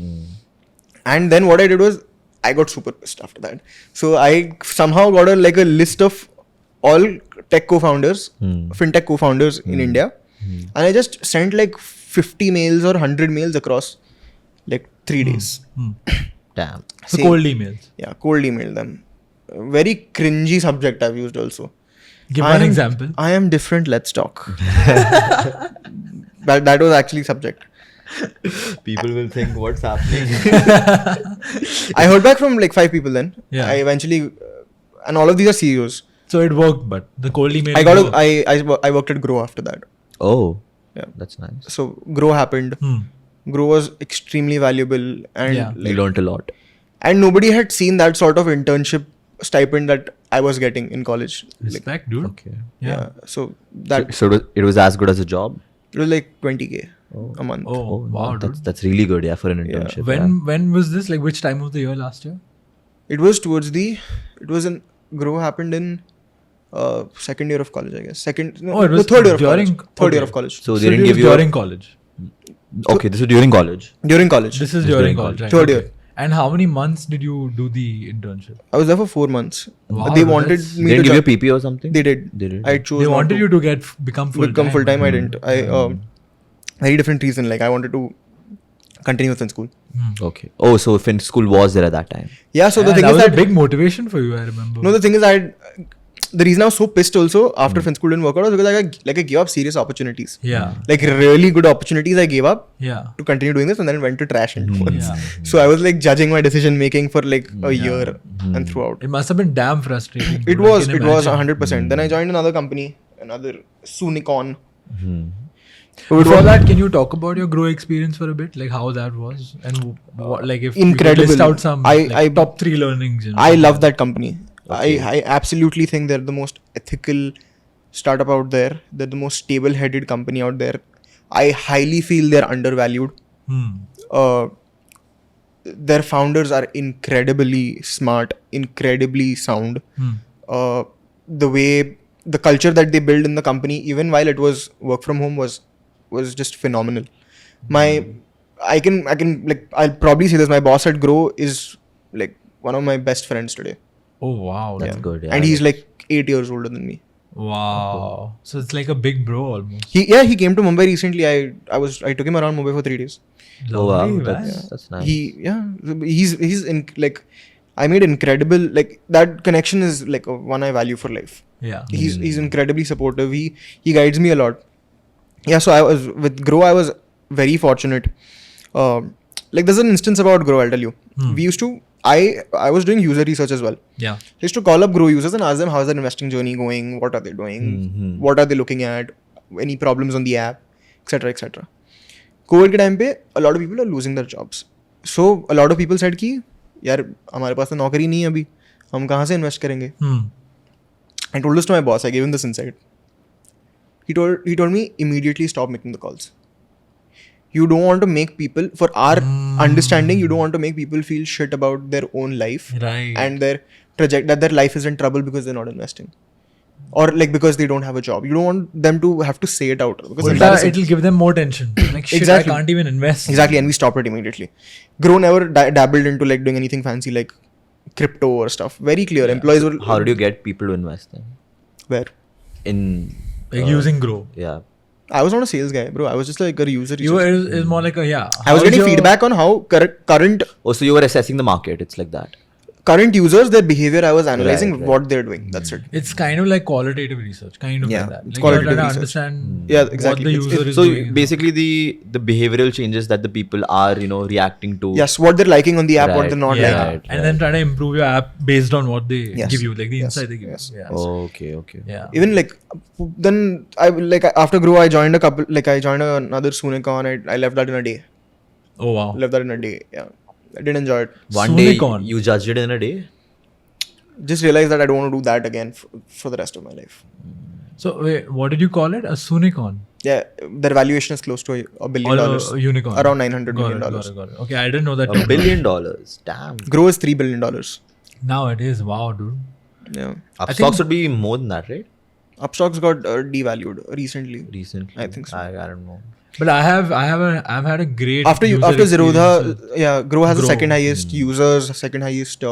And then what I did was I got super pissed after that. So I somehow got a list of all tech co-founders, FinTech co-founders in India, and I just sent like 50 mails or 100 mails across like 3 days. Damn. So cold emails. Yeah, cold email them. Very cringy subject I've used also. Give one example. I am different, let's talk. that was actually subject. People will think, what's happening? I heard back from like 5 people then. Yeah. I eventually, and all of these are CEOs. So it worked, but the cold email. I worked at Groww after that. Oh, Yeah. that's nice. So Groww happened. Groww was extremely valuable, and Yeah. You learned a lot. and nobody had seen that sort of internship stipend that I was getting in college. Respect, dude. Okay. Yeah. So that So it was as good as a job? it was like 20K a month. Oh, wow, dude. That's really good, yeah, for an internship. When was this? Like which time of the year last year? It was Groww happened in second year of college, I guess. Oh, it was the third year of during- college. Third year okay. of college. So So they didn't it give was you during college. Okay, this was during college. During college. This is It's during during college. Right? Third Okay. year. And how many months did you do the internship? I was there for 4 months. Wow, They wanted that's- me They didn't to give you join. PP or something? They did. They did. I chose They not wanted to you to become full become full time. I didn't. I Hmm. very different reason. Like I wanted to continue with FinSchool. Okay. Oh, so FinSchool was there at that time. Yeah. So the thing that is was that a big motivation for you. I remember. no, the thing is the reason I was so pissed also after FinSchool didn't work out was because I gave up serious opportunities. Yeah. Like really good opportunities I gave up Yeah. to continue doing this, and then it went to trash in 2 months. Yeah. So I was like judging my decision making for like a year and throughout. It must have been damn frustrating. It dude. I was can 100%. Then I joined another company, another Sunicon. Before that, can you talk about your Groww experience for a bit? Like how that was, and what, like if Incredible. you could list out some I top 3 learnings. You know? I love that company. Okay. I absolutely think they're the most ethical startup out there. They're the most stable-headed company out there. I highly feel they're undervalued. Their founders are incredibly smart, incredibly sound. The culture that they build in the company, even while it was work from home, was just phenomenal. I can like I'll probably say this. My boss at Groww is like one of my best friends today. Oh wow, That's good. Yeah. And he's like 8 years older than me. wow. So it's like a big bro almost. He came to Mumbai recently. I took him around Mumbai for 3 days. Oh wow, Lovely, man. that's nice. He's in like I made incredible like that connection is like one I value for life. Yeah. He's incredibly supportive. He guides me a lot. Yeah, so I was with Groww. I was very fortunate. Like there's an instance about Groww. I'll tell you. We used to. I was doing user research as well. Yeah. I used to call up Groww users and ask them how's their investing journey going, what are they doing, what are they looking at, any problems on the app, etc. etc. COVID के time पे a lot of people are losing their jobs. So a lot of people said कि यार हमारे पास तो नौकरी नहीं है अभी, हम कहाँ से invest करेंगे? I told this to my boss. I gave him this insight. He told me immediately stop making the calls. You don't want to make people, for our understanding, you don't want to make people feel shit about their own life Right. and their that their life is in trouble because they're not investing, or like because they don't have a job. You don't want them to have to say it out because embarrassing. It'll give them more tension. Like shit, Exactly. I can't even invest. Exactly, and we stopped it immediately. Groww never dabbled into like doing anything fancy like crypto or stuff. Very clear. Employees were. How did you get people to invest then? Where? In Like using Groww. yeah. I was not a sales guy, bro. I was just like a user. You were is more like a I was getting feedback on how current Oh, so you were assessing the market. It's like that. current users, their behavior, I was analyzing Right. what they're doing. That's it. It's kind of like qualitative research, kind of Yeah, like that. it's Like qualitative you're trying to research. understand Yeah, exactly. what the It's- user is So doing. basically, the behavioral changes that the people are reacting to. Yes, what they're liking on the app, what Right. they're not yeah, liking. Right, and then try to improve your app based on what they Yes. give you, like the Yes. insight they give Yes. you. Yeah. Okay. Yeah. Even like then I like after Groww I joined a couple, like I joined another Sunecon. I left that in a day. Oh wow. Left that in a day. Yeah, I didn't enjoy it. One day Sunecon. you judged it in a day. Just realized that I don't want to do that again for the rest of my life. So wait, what did you call it? A Sunicon? Yeah, their valuation is close to $1 billion. Or a unicorn? Around $900 Got million. it. Okay, I didn't know that. $1 billion. Damn. Groww is $3 billion. Now it is. Wow, dude. Yeah. Upstocks would be more than that, right? Upstocks got devalued recently. Recently. I think so. I don't know. But I've had a great After user Zerodha, experience. yeah, Groww has the Groww. second highest users, second highest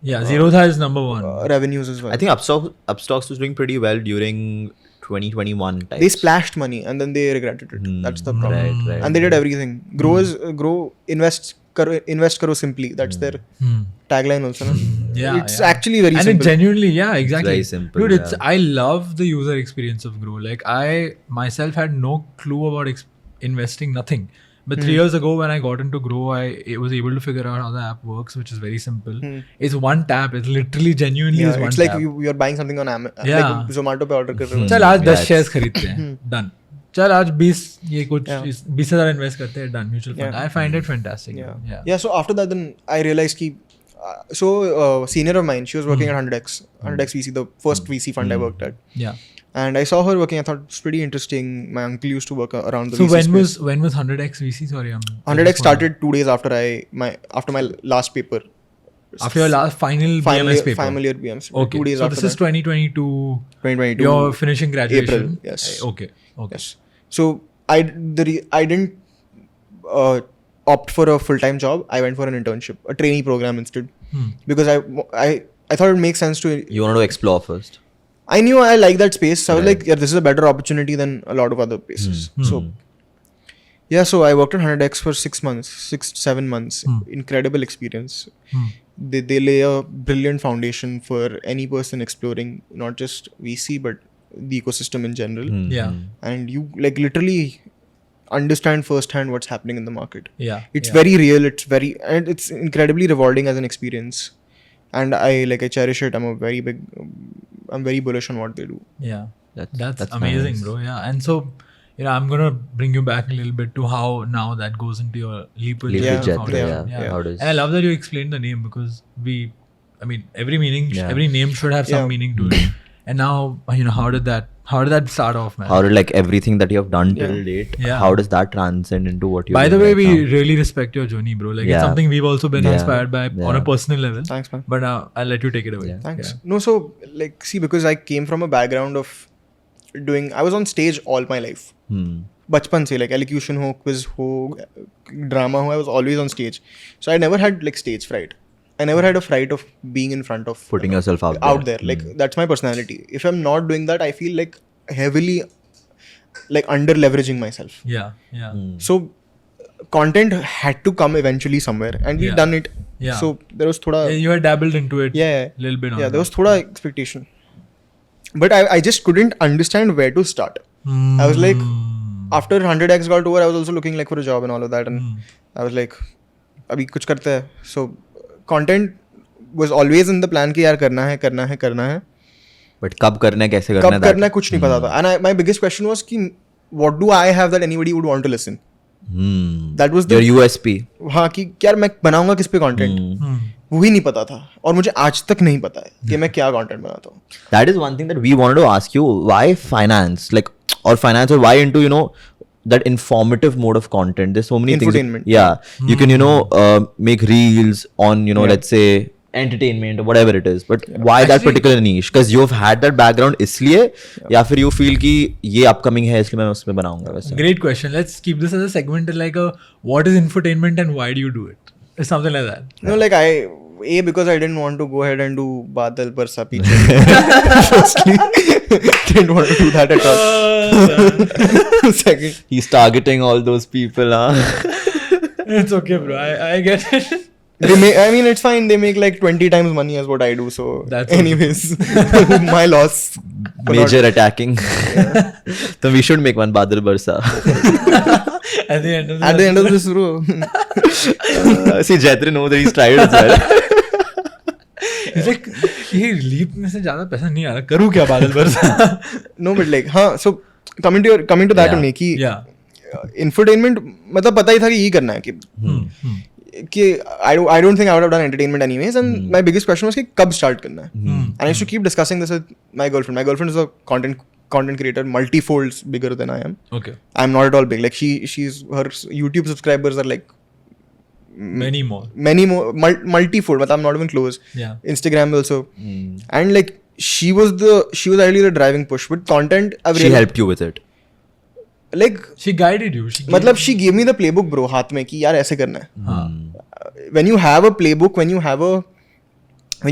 Yeah, Zerodha is number one. revenues as well. I think Upstocks was doing pretty well during 2021 types. They splashed money and then they regretted it. That's the problem. Right. And they did everything. Groww invest karo simply. That's their tagline also. No? Yeah, It's yeah. actually very and simple. it genuinely, yeah, exactly. very simple, Dude, it's yeah. I love the user experience of Groww. Like I myself had no clue about investing, nothing. But 3 years ago when I got into Groww, I was able to figure out how the app works, which is very simple. It's one tap. It's literally genuinely is one it's tap. like you're buying something on Amazon, Yeah. like Zomato पे order कर रहे हो. चल आज 10 Yeah, shares खरीदते हैं, done. चल आज 20 ये कुछ Yeah. 20,000 invest करते हैं, done. Mutual fund. Yeah. I find it fantastic. Yeah. Yeah. So after that, then I realized ki, senior of mine, she was working at 100x VC, the first VC fund I worked at. Yeah. And I saw her working. I thought it was pretty interesting. My uncle used to work around the So VC space. when was 100x VC? Sorry, 100x started 2 days after my last paper. after your last final BMS paper. Final year BMS. Okay. 2 days so after this is 2022. 2022. You're finishing graduation. April, yes. Okay. Yes. So I didn't opt for a full-time job. I went for an internship, a trainee program instead, because I thought it makes sense to. You wanted to explore first. I knew I like that space. So I was like, yeah, this is a better opportunity than a lot of other places. So yeah, so I worked at 100x for 6-7 months. Incredible experience. They lay a brilliant foundation for any person exploring not just VC but the ecosystem in general. Yeah. And you like literally understand firsthand what's happening in the market. Yeah. It's very real. It's incredibly rewarding as an experience. And I cherish it. I'm very bullish on what they do. Yeah. That's That's amazing, nice. bro. Yeah. And so, I'm gonna bring you back a little bit to how now that goes into your Leap with Yeah, Jaitra Jaitra, foundation. yeah. How does- And I love that you explained the name because every name should have some Yeah. meaning to it. And now, how did that start off, man? How did everything that you have done till date? Yeah. How does that transcend into what you? By the way, we really respect your journey, bro. It's Yeah. something we've also been Yeah. inspired by on a Yeah. personal level. Thanks, man. But I'll let you take it away. Yeah. Thanks. No, so see, because I came from a background of I was on stage all my life. Bachpan se, elocution ho, quiz ho, drama ho, I was always on stage. So I never had stage fright. I never had a fright of being in front of Putting yourself out there. That's my personality. If I'm not doing that, I feel heavily under leveraging myself. Yeah. So content had to come eventually somewhere, and we've Yeah. done it. Yeah. So there was thoda. You had dabbled into it. Yeah. Little bit. Yeah, there was thoda expectation, but I just couldn't understand where to start. I was like, after 100x got over, I was also looking for a job and all of that, and I was like, abhi kuch karte hai. So content was always in the plan कि यार करना है. But कब करना है, कैसे करना है? कब करना है कुछ नहीं पता था. And my biggest question was कि what do I have that anybody would want to listen? That was your USP. हाँ कि यार मैं बनाऊंगा किस पे कंटेंट वो भी नहीं पता था और मुझे आज तक नहीं पता है कि मैं क्या कंटेंट बनाता हूँ. That is one thing that we wanted to ask you. Why finance? Or finance, or why into that informative mode of content? There's so many Infotainment. things. Yeah, you can make reels on let's say entertainment or whatever it is. But why that particular niche? Because you've had that background इसलिए या फिर you feel कि ये upcoming है इसलिए मैं उसमें बनाऊंगा वैसे. Great question. Let's keep this as a segment what is infotainment and why do you do it? It's something like that. No, because I didn't want to go ahead and do Badal Barsa Piche. Firstly, didn't want to do that at all. Second, He's targeting all those people. It's okay, bro. I get it. I mean, it's fine. They make like 20 times money as what I do. So, That's anyways, my loss. Major attacking. So we should make one Badal Barsa. At the end of this, bro. See, Jaitra know that he's tried as well. He's like, ये leap में से ज़्यादा पैसा नहीं आ रहा, करूँ क्या बादल बरसा? No, but like, हाँ, so coming to that only कि infotainment मतलब पता ही था कि ये करना है कि I don't think I would have done entertainment anyways, and my biggest question was कि कब start करना है. And I used to keep discussing this with my girlfriend. My girlfriend is a content creator, multi-folds bigger than I am. Okay. I'm not at all big. Like she's her YouTube subscribers are like many more, multi-fold. But I'm not even close. Yeah. Instagram also, and like she was actually the driving push with content. She helped you with it. Like she guided you. she gave me the playbook, bro. हाथ में कि यार ऐसे करना है. When you have a playbook, when you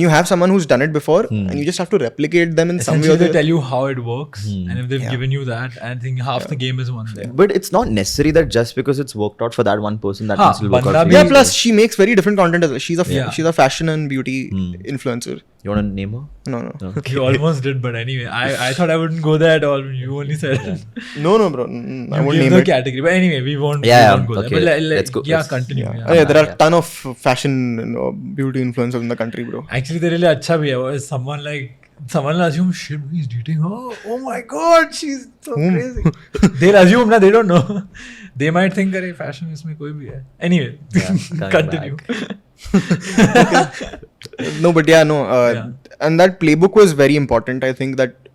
have someone who's done it before, and you just have to replicate them in some way or they tell you how it works, and if they've given you that, I think half the game is won there. But it's not necessary that just because it's worked out for that one person, that means it'll work out for you. Yeah, plus she makes very different content as well. She's a fashion and beauty influencer. You want to name her? No. You almost did, but anyway, I thought I wouldn't go there at all. You only said no, bro. I won't name the it. category, but anyway, we won't go okay. there. But let's go. Yeah, continue. Yeah, there are a ton of fashion beauty influencers in the country, bro. Actually, तेरे लिए अच्छा भी है. Someone will assume, shit, he's dating her. Oh my god, she's so crazy. They'll assume, they don't know. They might think that fashion इसमें कोई भी है. Anyway, continue. No, but and that playbook was very important. I think that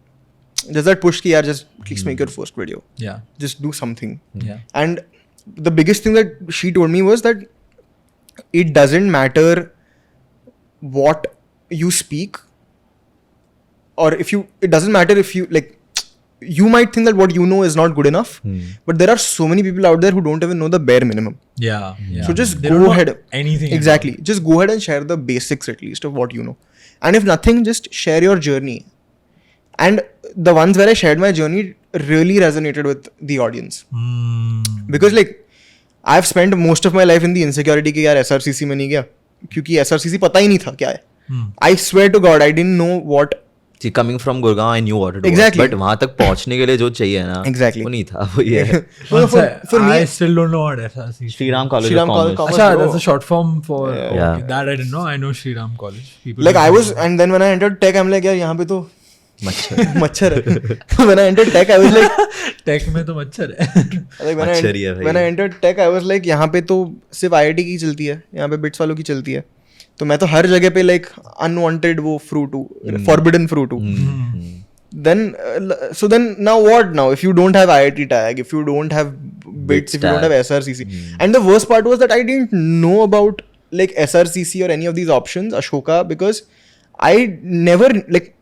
there's that push ki yaar, just please make your first video. Yeah. Just do something. Yeah. And the biggest thing that she told me was that it doesn't matter what you speak, or it doesn't matter if you like. You might think that what you know is not good enough, but there are so many people out there who don't even know the bare minimum. Yeah. So just they go ahead. Anything. Exactly. Just go ahead and share the basics at least of what you know. And if nothing, just share your journey. And the ones where I shared my journey really resonated with the audience. Because like, I've spent most of my life in the insecurity कि यार SRCC में नहीं गया क्योंकि SRCC पता ही नहीं था क्या है. I swear to God, I didn't know what. See, coming from Gurgaon, I knew what it exactly. was. But वहाँ तक पहुँचने के लिए जो चाहिए ना, exactly. वो नहीं था. वो ये है. For me, I still don't know what SRCC. Shri Ram College of Commerce. Achha, that's a short form for okay, that I didn't know. I know Shri Ram College. People like I was, and then when I entered tech, I'm like, यार यहाँ पे तो मच्छर है. When I entered tech, I was like, tech में तो मच्छर है. Like when I entered tech, I was like, यहाँ पे तो सिर्फ IIT की चलती है, यहाँ पे बिट्स वालों की चलती है. तो मैं तो हर जगह पे like unwanted वो fruit हूँ, forbidden fruit हूँ. Then now what now? If you don't have IIT tag, if you don't have bits, if you don't have SRCC, and the worst part was that I didn't know about like SRCC or any of these options, Ashoka, because I never like.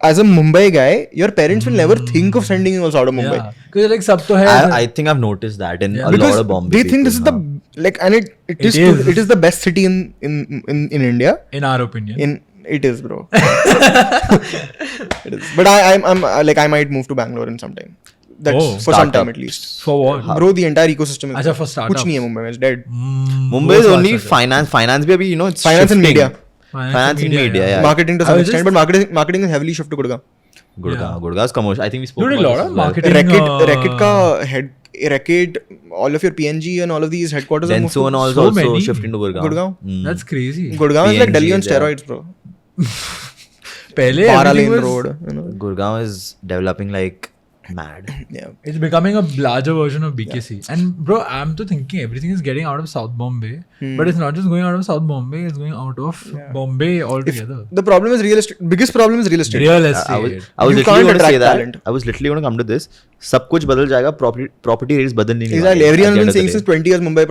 As a Mumbai guy, your parents will never think of sending you also out of Mumbai. Yeah, because like sab to hai. I think I've noticed that in a lot of Bombay. They think this is the like, and it is the best city in India. In our opinion. It is, bro. It is. But I'm like I might move to Bangalore in some time. That's for some time at least. For what? Bro, the entire ecosystem is. Achha, for startups. कुछ नहीं है Mumbai में, it's dead. Mumbai is only finance. Finance भी अभी it's finance and media. Finance and media, yeah. Marketing to some extent, but marketing is heavily shifted to Gurgaon. Gurgaon's commercial. I think we spoke about a lot of marketing. Racket ka head, Racket, all of your PNG and all of these headquarters are moved to also shifting to Gurgaon. That's crazy. Gurgaon is like Delhi on steroids, bro. Pehle 12 lane road. Gurgaon is developing like mad. Yeah. It's becoming a larger version of BKC. Yeah. And bro, I'm to thinking everything is getting out of South Bombay. But it's not just going out of South Bombay, it's going out of Bombay altogether. The problem is real estate. Biggest problem is real estate. Real estate. I was literally going to say that. I was literally going to come to this. सब कुछ बदल जाएगा, property rates बदल नहीं. Exactly. Everyone has been saying since 20 years Mumbai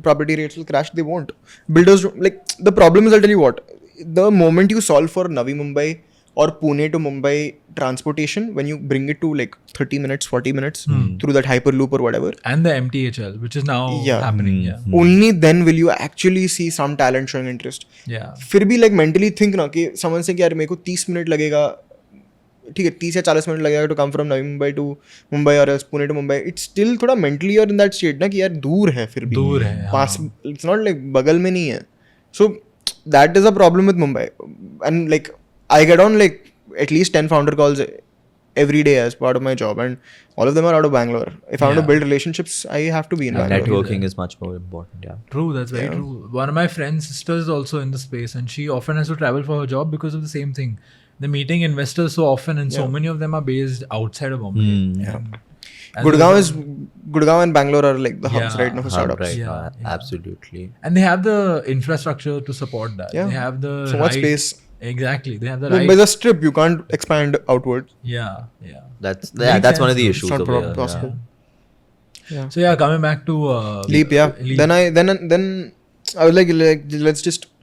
property rates will crash. They won't. Builders like the problem is, I'll tell you what. The moment you solve for Navi Mumbai or Pune to Mumbai transportation, when you bring it to like 30 minutes, 40 minutes through that Hyperloop or whatever. And the MTHL, which is now happening. Yeah. Only then will you actually see some talent showing interest. Yeah. फिर भी like mentally think ना कि someone से कि यार मेरे को 30 minute लगेगा, ठीक है 30 या 40 मिनट लगेगा to come from Navi Mumbai to Mumbai or else Pune to Mumbai. It's still थोड़ा mentally or in that state ना कि यार दूर है फिर भी. दूर है. पास, it's not like बगल में नहीं है. So that is a problem with Mumbai. And like I get on like at least 10 founder calls every day as part of my job, and all of them are out of Bangalore. If I want to build relationships, I have to be in Bangalore. Networking is much more important. Yeah. True, that's very true. One of my friend's sisters is also in the space, and she often has to travel for her job because of the same thing. They're meeting investors so often, and so many of them are based outside of Mumbai. Gurgaon and Bangalore are like the hubs right now for startups. Right. Yeah. Absolutely. And they have the infrastructure to support that. Yeah. They have the So much space. Exactly. They have the Mumbai is a strip. You can't expand outwards. Yeah. That's Makes that's one of sense. the It's issues not over here. possible. Yeah. So coming back to Leap, yeah. Leap. Then I was like let's just.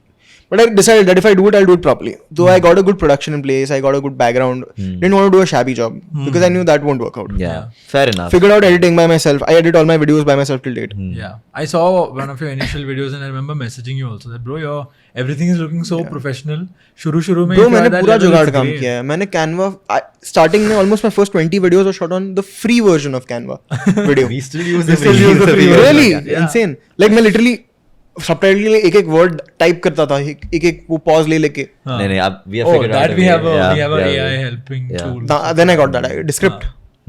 But I decided that if I do it, I'll do it properly. Though I got a good production in place, I got a good background. Didn't want to do a shabby job because I knew that won't work out. Yeah. Fair enough. Figured out editing by myself. I edit all my videos by myself till date. Yeah, I saw one of your initial videos and I remember messaging you also that bro, everything is looking so professional. शुरू में Bro, मैंने पूरा जुगाड़ काम किया है. मैंने Canva starting में almost my first 20 videos were shot on the free version of Canva video. We still use the We still use the free version. Really insane. Like मैं literally सबटाइटल के लिए एक वर्ड टाइप करता था, एक वो pause लेके. नहीं अब we have figured out. We have a AI helping tool. Then I got that. Descript.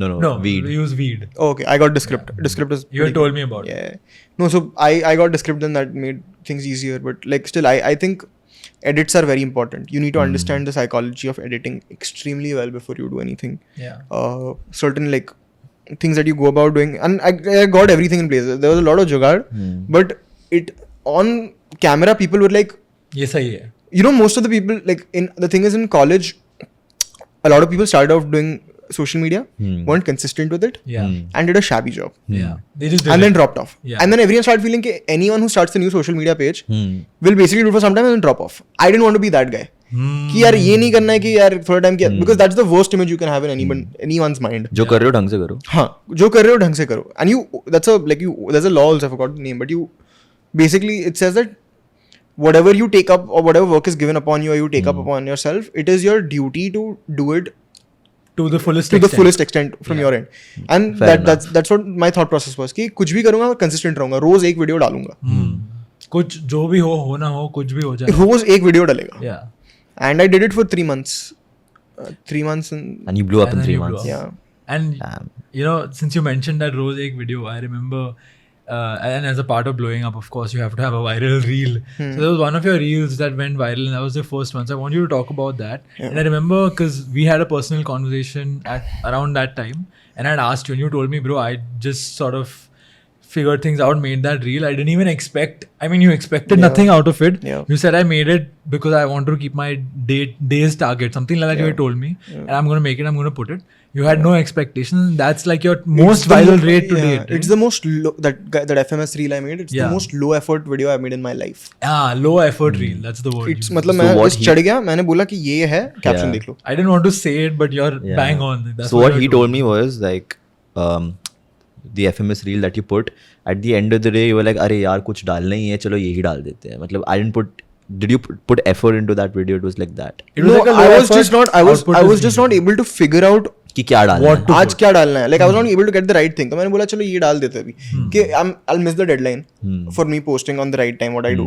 No. We use Weed. Okay, I got Descript. Descript is. You had told me about it. Yeah. No, so I got Descript, and that made things easier. But like still, I think edits are very important. You need to understand the psychology of editing extremely well before you do anything. Yeah. Certain like things that you go about doing, and I got everything in place. There was a lot of jugaad, but it on camera people were like, ये सही है. you know, most of the people like the thing is in college, a lot of people started out doing social media, weren't consistent with it, and did a shabby job. Yeah. They just did And it. then dropped off. Yeah. And then everyone started feeling that anyone who starts a new social media page will basically do it for some time and then drop off. I didn't want to be that guy. कि यार ये नहीं करना है कि यार थोड़ा time किया, because that's the worst image you can have in anyone's mind. जो कर रहे हो ढंग से करो. हाँ, जो कर रहे हो ढंग से करो. And there's a law also, I forgot the name, but you basically it says that whatever you take up or whatever work is given upon you or you take up upon yourself, it is your duty to do it to the fullest extent from your end. And that's what my thought process was कि कुछ भी करूँगा consistent रहूँगा, रोज एक video डालूंगा. कुछ जो भी हो ना हो, कुछ भी हो जाए, रोज एक वीडियो डालेगा. Yeah. And I did it for 3 months. 3 months and you blew up in 3 months. Yeah. And you know, since you mentioned that roz ek video, I remember and as a part of blowing up, of course, you have to have a viral reel. So there was one of your reels that went viral, and that was the first one. So I want you to talk about that. Yeah. And I remember because we had a personal conversation around that time, and I'd asked you, and you told me, bro, I just sort of figured things out, made that reel. I didn't even expect. I mean, you expected nothing out of it. Yeah. You said I made it because I wanted to keep my day's target, something like that. You had told me, and I'm going to make it. I'm going to put it. You had no expectations. That's like your most viral rate to date. Right? It's the most low, that FMS reel I made. It's the most low effort video I made in my life. Low effort reel. That's the word. It's मतलब मैं बस चढ़ गया, मैंने बोला कि ये है, caption देख लो. I didn't want to say it, but you're bang on. That's so what he told me was like, the FMS reel that you put, at the end of the day you were like, अरे यार कुछ डालना ही है, चलो यही डाल देते हैं. मतलब I didn't put. Did you put effort into that video? It was like that. It was like a I was just not able to figure out कि क्या डालना है. आज क्या डालना है. Like I was not able to get the right thing. तो मैंने बोला चलो ये डाल देते अभी कि I'll miss the deadline for me posting on the right time what I do.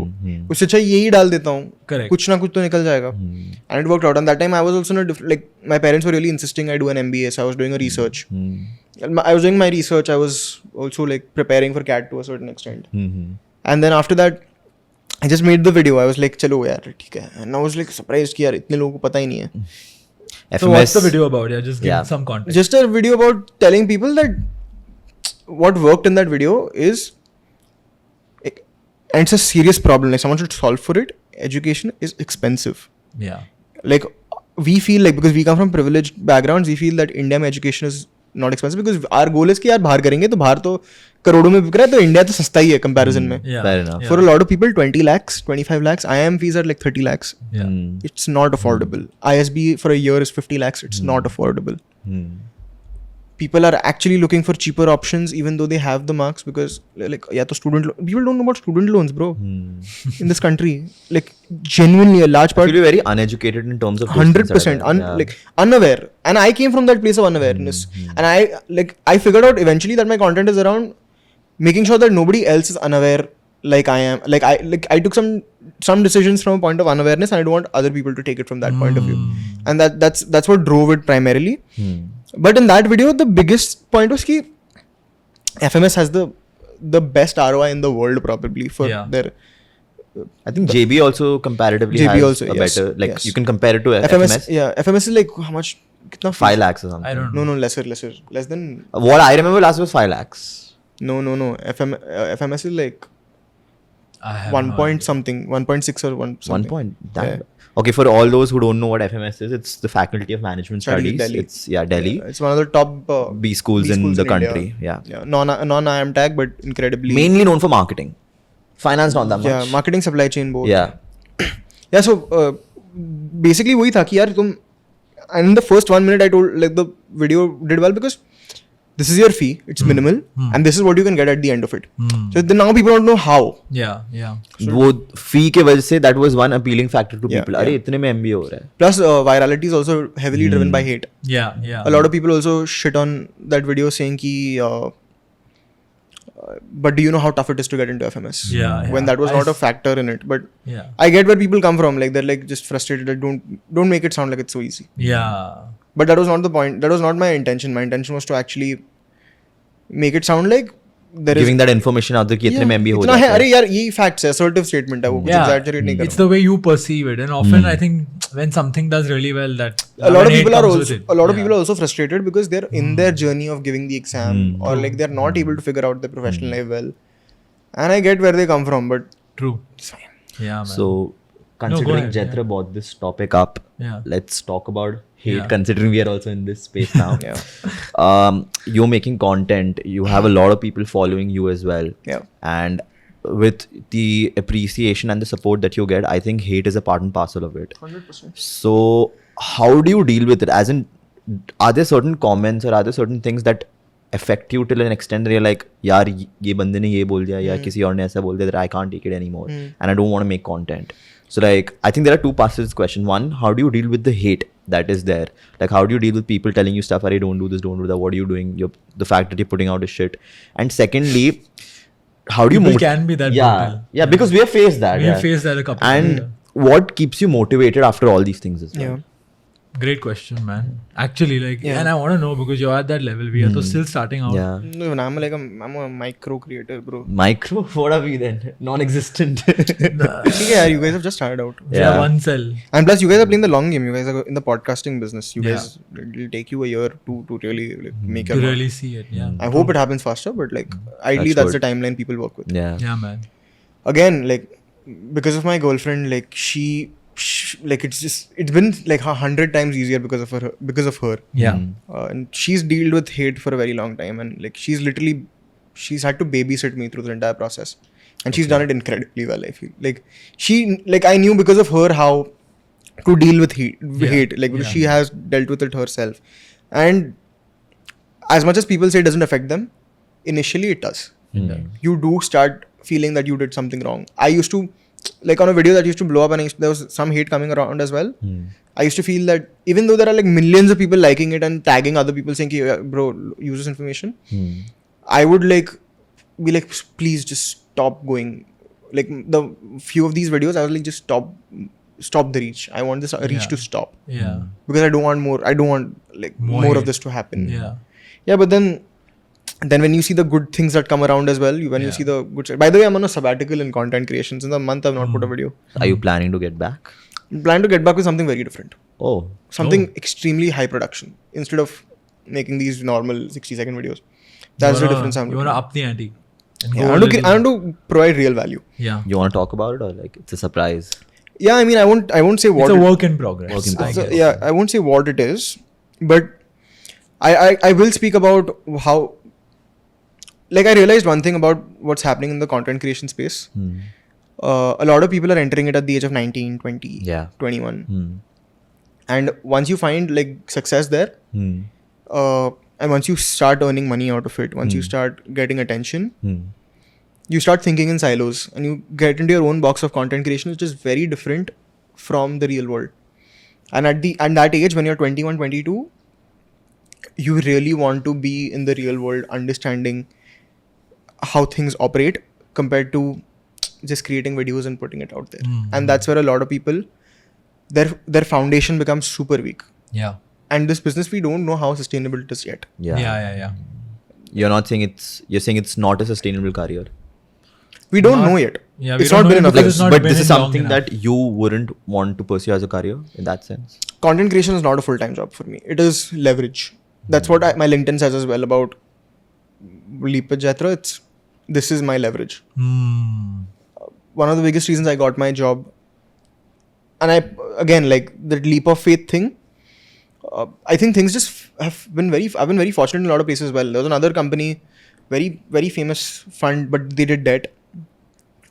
उससे अच्छा यही डाल देता हूँ. कुछ ना कुछ तो निकल जाएगा. And it worked out. And that time I was also not like my parents were really insisting I do an MBA, so I was doing a research. I was doing my research. I was also like preparing for CAT to a certain extent. And then after that, I just made the video. I was like, चलो यार ठीक है. And I was like surprised कि यार इतने लोगों को पता ही नहीं है. FMS, so what's the video about? Yeah, just give some context. Just a video about telling people that what worked in that video is, and it's a serious problem. Like someone should solve for it. Education is expensive. Yeah. Like we feel like because we come from privileged backgrounds, we feel that India में education is not expensive because our goal is कि यार बाहर करेंगे तो बाहर तो करोड़ों में बिक रहा है, तो इंडिया तो सस्ता ही है कंपैरिजन में. Fair enough. For a lot of people 20 lakhs 25 lakhs IIM fees are like 30 lakhs. It's not affordable. ISB for a year is 50 lakhs. It's not affordable. People are actually looking for cheaper options even though they have the marks because like yeah to people don't know about student loans, bro. In this country, like genuinely a large part, you're very uneducated in terms of 100% like unaware, and I came from that place of unawareness. And I figured out eventually that my content is around making sure that nobody else is unaware like I am. Like I took some decisions from a point of unawareness, and I don't want other people to take it from that point of view. And that's what drove it primarily. But in that video, the biggest point was ki FMS has the best ROI in the world probably for their. I think JB also comparatively JB has also, a yes, better, like yes. you can compare it to FMS. Yeah, FMS is like how much? 5 lakhs or something. I don't know. No, lesser, less than. What I remember last was 5 lakhs. No. FMS is like I have 1 no point idea. something, 1.6 or 1 something. 1 point. Damn. Yeah. Okay, for all those who don't know what FMS is, it's the Faculty of Management Studies, Studies. Delhi. It's Delhi. Yeah, it's one of the top B schools in the country. India. Yeah. Non-IIM tag, but incredibly. Mainly known for marketing. Finance not that much. Yeah, marketing, supply chain, both. Yeah. Yeah, so basically वही था कि यार तुम, and in the first 1 minute I told like the video did well because this is your fee, it's minimal, and this is what you can get at the end of it. So then now people don't know how. Yeah. वो fee के वजह से that was one appealing factor to Yeah, people. अरे इतने में MBA हो रहा है. Plus virality is also heavily driven by hate. Yeah. A lot of people also shit on that video saying ki but do you know how tough it is to get into FMS? Yeah. When that was not a factor in it. But Yeah. I get where people come from. Like they're like just frustrated. Like, don't make it sound like it's so easy. Yeah. But that was not the point. That was not my intention. My intention was to actually make it sound like there is. Giving that information out there कि इतने में MBA हो इतना जाता है. है. अरे यार ये facts है. Assertive statement है. वो कुछ exaggerate नहीं It's करना. the way you perceive it, and often I think when something does really well, that A lot of hate people are comes with also it. people are also frustrated because they're in their journey of giving the exam or like they're not able to figure out their professional life well. And I get where they come from, but True. it's fine. Yeah, man. So considering ahead, Jaitra brought this topic up, Yeah. let's talk about hate. Yeah. Considering we are also in this space now. Yeah. You're making content. You have a lot of people following you as well. Yeah. And with the appreciation and the support that you get, I think hate is a part and parcel of it. 100%. So how do you deal with it? As in, are there certain comments or are there certain things that affect you till an extent that you're like, यार ये बंदे ने ये बोल दिया या किसी और ने ऐसा बोल दिया that I can't take it anymore and I don't want to make content. So like, I think there are two parts to this question. One, how do you deal with the hate that is there? Like, how do you deal with people telling you stuff, "Arey, don't do this, don't do that. What are you doing? The fact that you're putting out is shit." And secondly, how do you People can be that brutal. Yeah, because we have faced that. We have faced that a couple of And times. what keeps you motivated after all these things as well? Yeah. Great question, man. Actually, like, Yeah. and I want to know because you're at that level. We are still starting out. Yeah. No, I'm like I'm a micro creator, bro. Micro? What are we then? Non-existent. ठीक है यार, you guys have just started out. Yeah, one cell. And plus, you guys are playing the long game. You guys are in the podcasting business. You guys, it'll take you a year to really like, make To your mark. really see it. Yeah. I hope it happens faster, but like ideally, that's the timeline people work with. Yeah. Yeah, man. Again, like because of my girlfriend, like she like it's been like 100 times easier because of her. Yeah. And she's dealt with hate for a very long time, and like she's had to babysit me through the entire process, and she's done it incredibly well. I feel like I knew because of her how to deal with hate, like because she has dealt with it herself, and as much as people say it doesn't affect them, initially it does. You do start feeling that you did something wrong. I used to, like on a video that used to blow up and there was some hate coming around as well. I used to feel that even though there are like millions of people liking it and tagging other people saying, bro, use this information, I would like be like, please just stop going. Like the few of these videos, I was like, just stop the reach. I want this reach to stop. Yeah. Because I don't want like more of this to happen. Yeah. Yeah, but then when you see the good things that come around as well, when you see the good side. By the way, I'm on a sabbatical in content creation. Since a month I've not put a video. Are you planning to get back? I'm planning to get back with something very different. Oh. Something extremely high production. Instead of making these normal 60-second videos. That's the difference I'm You doing. want to up the ante. And Yeah, go I a want little- to provide real value. Yeah. You want to talk about it or like it's a surprise? Yeah, I mean, I won't say what It's a work in progress. Work in I progress. guess. yeah, I won't say what it is, but I will speak about how. Like I realized one thing about what's happening in the content creation space. A lot of people are entering it at the age of 19, 20, 21. And once you find like success there, and once you start earning money out of it, once you start getting attention, you start thinking in silos and you get into your own box of content creation, which is very different from the real world. And at that age, when you're 21, 22, you really want to be in the real world, understanding how things operate compared to just creating videos and putting it out there. And that's where a lot of people, their foundation becomes super weak. Yeah. And this business, we don't know how sustainable it is yet. Yeah. You're saying it's not a sustainable career. We don't know yet. Yeah, we it's don't not know been enough. because it's not But been this is in long something enough. that you wouldn't want to pursue as a career in that sense. Content creation is not a full-time job for me. It is leverage. That's what my LinkedIn says as well about LeapWithJaitra. This is my leverage. One of the biggest reasons I got my job, and again, like the leap of faith thing, I think things just I've been very fortunate in a lot of places as well. There was another company, very, very famous fund, but they did debt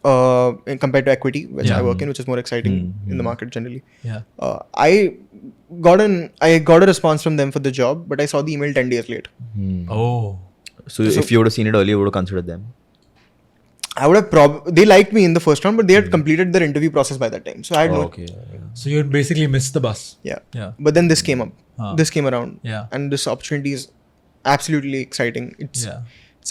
compared to equity, which I work in, which is more exciting in the market generally. Yeah. I got a response from them for the job, but I saw the email 10 days late. Oh. So if you would have seen it earlier, you would have considered them. I would have they liked me in the first round, but they had completed their interview process by that time. So I had So you basically missed the bus. Yeah. Yeah. But then this came up. This came around. Yeah. And this opportunity is absolutely exciting. It's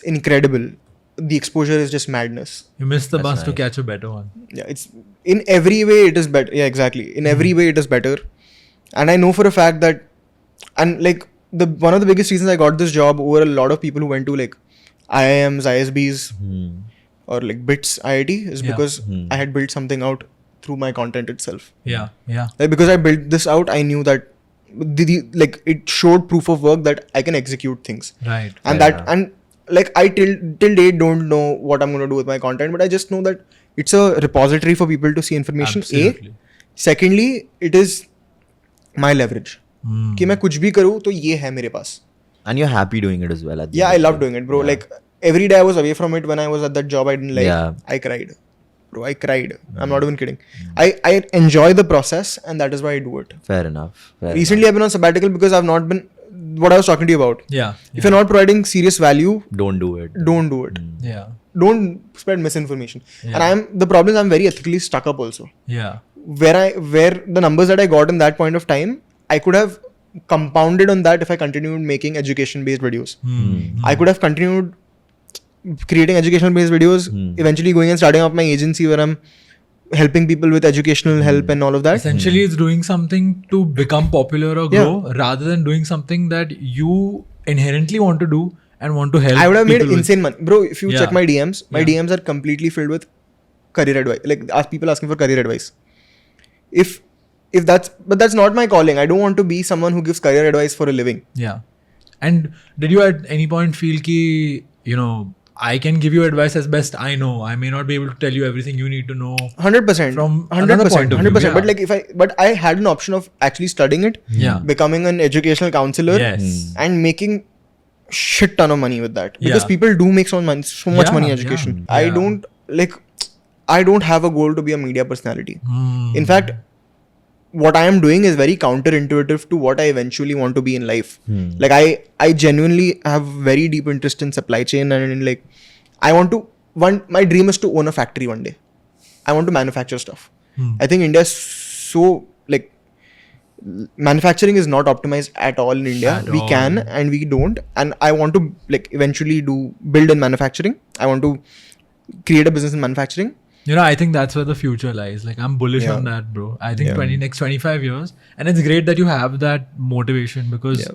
incredible. The exposure is just madness. You missed the bus to nice. catch a better one. Yeah, it's in every way it is better. Yeah, exactly. In every way it is better. And I know for a fact that, and like one of the biggest reasons I got this job over a lot of people who went to like IIMs, ISBs, or like BITS IIT is because I had built something out through my content itself. Yeah. Like because I built this out, I knew that like it showed proof of work that I can execute things. Right. And and like I till date don't know what I'm going to do with my content, but I just know that it's a repository for people to see information. Absolutely. Secondly, it is my leverage. कि मैं कुछ भी करूँ तो ये है मेरे पास. And you're happy doing it as well. At the Yeah, end I of love the doing day. it, bro. Like every day I was away from it when I was at that job I didn't like. Yeah. I cried. Bro, I cried. I'm not even kidding. I enjoy the process and that is why I do it. Fair enough. Recently I've been on sabbatical because I've not been what I was talking to you about. Yeah. If you're not providing serious value, Don't do it. don't do it. Yeah. Don't spread misinformation. Yeah. And the problem is I'm very ethically stuck up also. Yeah. Where the numbers that I got in that point of time, I could have compounded on that if I continued making education based videos. I could have continued creating educational based videos, eventually going and starting up my agency where I'm helping people with educational help and all of that. Essentially, it's doing something to become popular or grow rather than doing something that you inherently want to do and want to help. I would have made people with. insane money. Bro, if you Yeah. check my DMs, my Yeah. DMs are completely filled with career advice. Like people asking for career advice. But that's not my calling. I don't want to be someone who gives career advice for a living. Yeah. And did you at any point feel ki, I can give you advice as best I know. I may not be able to tell you everything you need to know. 100%. From another point of view, 100%. yeah. But I had an option of actually studying it, Yeah. becoming an educational counselor, Yes. and making shit ton of money with that. Because Yeah. people do make so much money in Yeah, education. yeah. I don't have a goal to be a media personality. In fact, what I am doing is very counterintuitive to what I eventually want to be in life. Like I genuinely have very deep interest in supply chain and in like my dream is to own a factory one day. I want to manufacture stuff. I think India is so like manufacturing is not optimized at all in India. We can and we don't. And I want to like eventually build in manufacturing. I want to create a business in manufacturing. I think that's where the future lies. Like, I'm bullish on that, bro. I think next 25 years. And it's great that you have that motivation because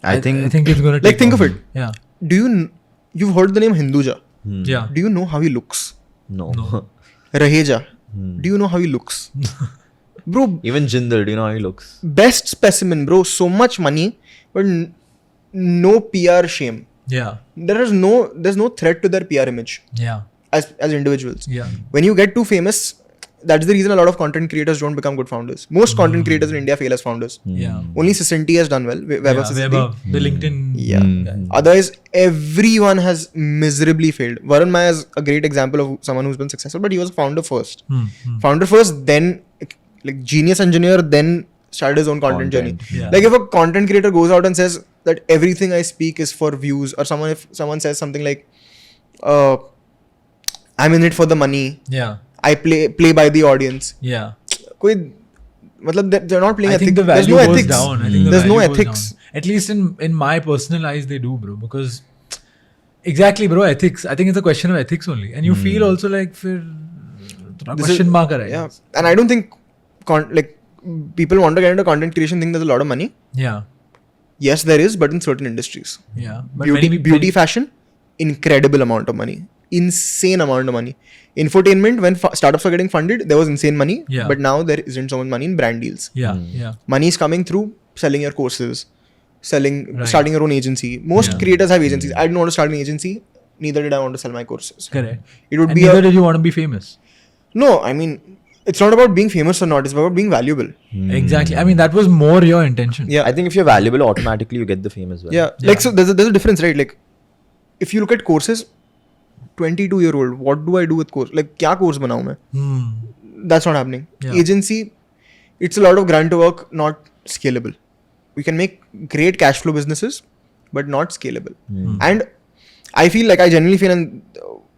I think it's going to Like, think of it. Yeah. You've heard the name Hinduja. Yeah. Do you know how he looks? No. Raheja. Do you know how he looks? Bro, Even Jindal, do you know how he looks? best specimen, bro. So much money, but no PR shame. Yeah. There's no threat to their PR image Yeah. as individuals. Yeah. When you get too famous, that's the reason a lot of content creators don't become good founders. Most content creators in India fail as founders. Yeah. Only Sisinti has done well. Vaibhav Sisinti. Vaibhav, the LinkedIn. Yeah. Otherwise, everyone has miserably failed. Varun Maya is a great example of someone who's been successful, but he was a founder first. Founder first, then like genius engineer, then started his own content journey. Yeah. Like if a content creator goes out and says that everything I speak is for views, or if someone says something like, I'm in it for the money. Yeah. I play by the audience. Yeah. They're not playing I ethics. think the There's value no goes ethics. down. I think the There's no value goes ethics. down. At least in my personal eyes, they do, bro. Because exactly, bro, ethics. I think it's a question of ethics only. And you feel also like, थोड़ा question mark है. Yeah, and I don't think like people want to get into content creation think there's a lot of money. Yeah. Yes, there is, but in certain industries. Yeah. But Beauty, fashion, incredible amount of money. Insane amount of money. Infotainment, when startups were getting funded, there was insane money. Yeah. But now there isn't so much money in brand deals. Yeah. Yeah. Money is coming through selling your courses, Right. starting your own agency. Most creators have agencies. I didn't want to start an agency. Neither did I want to sell my courses. Correct. It would And be neither did you want to be famous. No, I mean, it's not about being famous or not. It's about being valuable. Exactly. I mean, that was more your intention. Yeah. I think if you're valuable, automatically you get the fame as well. Yeah. Like, so there's a difference, right? Like, if you look at courses, 22-year-old, what do I do with course? Like, kya course banau main? That's not happening. Yeah. Agency, it's a lot of grunt work, not scalable. We can make great cash flow businesses, but not scalable. And I feel like, I genuinely feel, and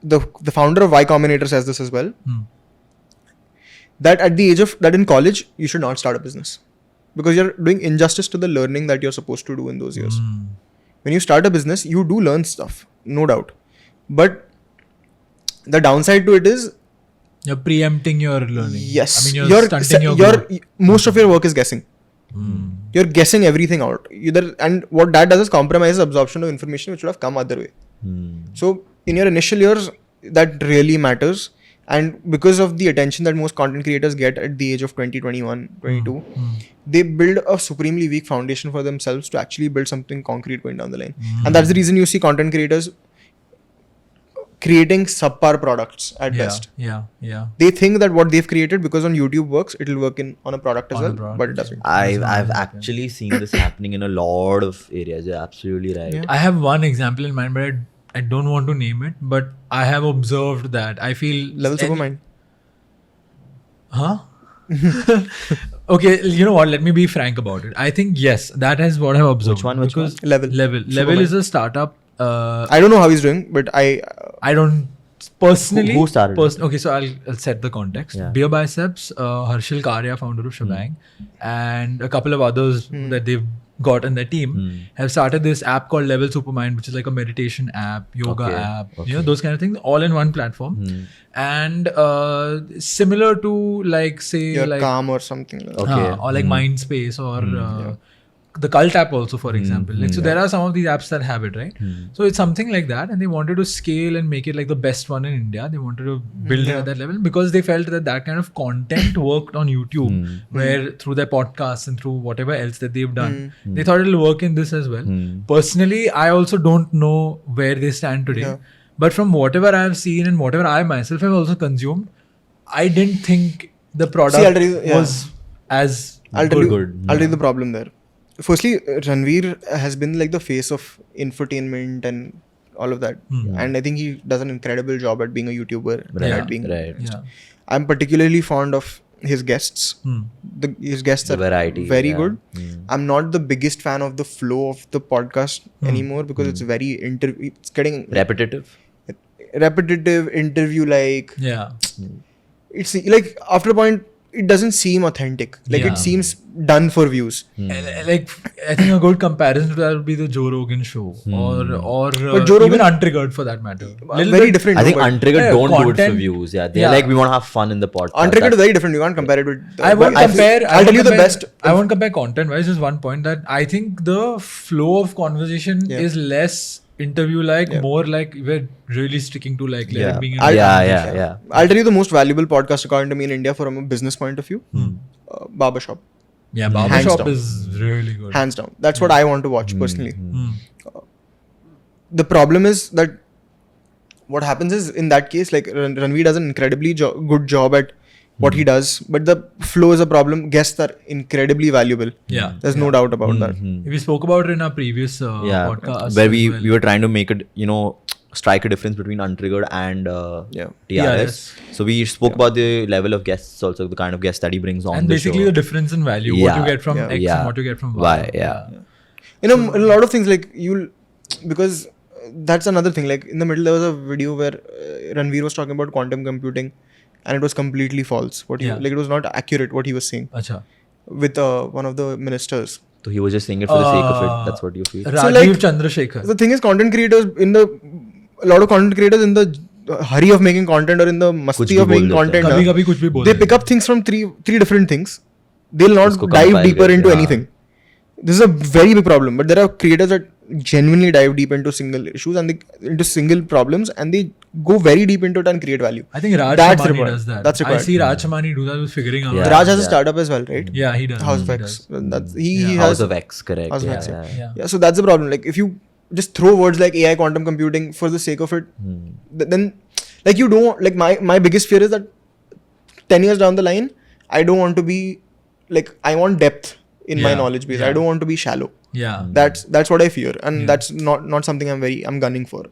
the founder of Y Combinator says this as well, that at the age of, that in college, you should not start a business. Because you're doing injustice to the learning that you're supposed to do in those years. When you start a business, you do learn stuff, no doubt. But the downside to it is, You're preempting your learning. yes, I mean, you're stunting your growth. most of your work is guessing. You're guessing everything out. And what that does is compromise absorption of information which would have come other way. So in your initial years, that really matters. And because of the attention that most content creators get at the age of 20, 21, 22, they build a supremely weak foundation for themselves to actually build something concrete going down the line. And that's the reason you see content creators creating subpar products at best. Yeah. They think that what they've created, because on YouTube works, it'll work on a product as well, but it doesn't. I've actually seen this happening in a lot of areas. You're absolutely right. Yeah. I have one example in mind, but I don't want to name it. But I have observed that. I feel Levels of a mind. Huh? Okay, you know what? Let me be frank about it. I think yes, that is what I've observed. Which one? Because Level. Level is a startup. I don't know how he's doing, but I don't personally. Who started it? Okay, so I'll set the context. Yeah. BeerBiceps, Harshil Karya, founder of Shebang, and a couple of others that they've got in their team have started this app called Level Supermind, which is like a meditation app, yoga app, you know, those kind of things, all in one platform. And similar to like, say, you're like calm or something like that. Okay. or like Mindspace or the Cult app also, for example. Like, so there are some of these apps that have it, right? So it's something like that, and they wanted to scale and make it like the best one in India. They wanted to build it at that level because they felt that kind of content worked on YouTube, where through their podcasts and through whatever else that they've done, they thought it'll work in this as well. Personally, I also don't know where they stand today, but from whatever I've seen and whatever I myself have also consumed, I didn't think the product was as good. I'll tell you the problem there. Firstly, Ranveer has been like the face of infotainment and all of that. And I think he does an incredible job at being a YouTuber. And at being I'm particularly fond of his guests. His guests are variety, very good. I'm not the biggest fan of the flow of the podcast anymore because it's very it's getting Repetitive interview like. Yeah. It's like after a point it doesn't seem authentic. Like it seems done for views. Like I think a good comparison to that would be the Joe Rogan show or Joe Rogan, even Untriggered for that matter. Very different. I think Untriggered don't do it for content, views. They're like, we want to have fun in the podcast. Untriggered is very different. You can't compare it with. I won't compare. I'll tell you the best. I won't compare content wise. Just one point that I think the flow of conversation is less interview like, more like we're really sticking to like let it being. I'll tell you the most valuable podcast according to me in India from a business point of view. Barbershop. Yeah, Barbershop is really good. Hands down. That's what I want to watch personally. The problem is that what happens is in that case, like Ranveer does an incredibly good job at what he does, but the flow is a problem. Guests are incredibly valuable. Yeah, there's no doubt about that. We spoke about it in our previous podcast where we were trying to make it, strike a difference between Untriggered and TRS. So we spoke about the level of guests, also the kind of guests that he brings on, and the basically show. the difference in value, what you get from X and what you get from Y. A lot of things like because that's another thing. Like in the middle, there was a video where Ranveer was talking about quantum computing. And it was completely false. Like it was not accurate what he was saying. With one of the ministers. So he was just saying it for the sake of it. That's what you feel. Rajiv Chandrasekhar. The thing is, content creators a lot of content creators in the hurry of making content or in the masti of making content, कभी-कभी कुछ भी बोल they देते pick up things from three different things. They'll not Usko dive compile deeper karke, into हाँ. anything. This is a very big problem. But there are creators that genuinely dive deep into single issues and into single problems, and they go very deep into it and create value. I think Raj That's Shamani required. does that. That's required. I see Raj Shamani do that with figuring out. Yeah. Raj has a startup as well, right? Yeah, he does. House of He X. does. That's he Yeah. has House of X, correct. House of yeah, X, yeah. Yeah. yeah. So that's the problem. Like if you just throw words like AI, quantum computing for the sake of it, then like you don't like my biggest fear is that 10 years down the line, I don't want to be like I want depth in my Yeah. knowledge base. Yeah. I don't want to be shallow. Yeah. That's what I fear, and Yeah. that's not something I'm gunning for.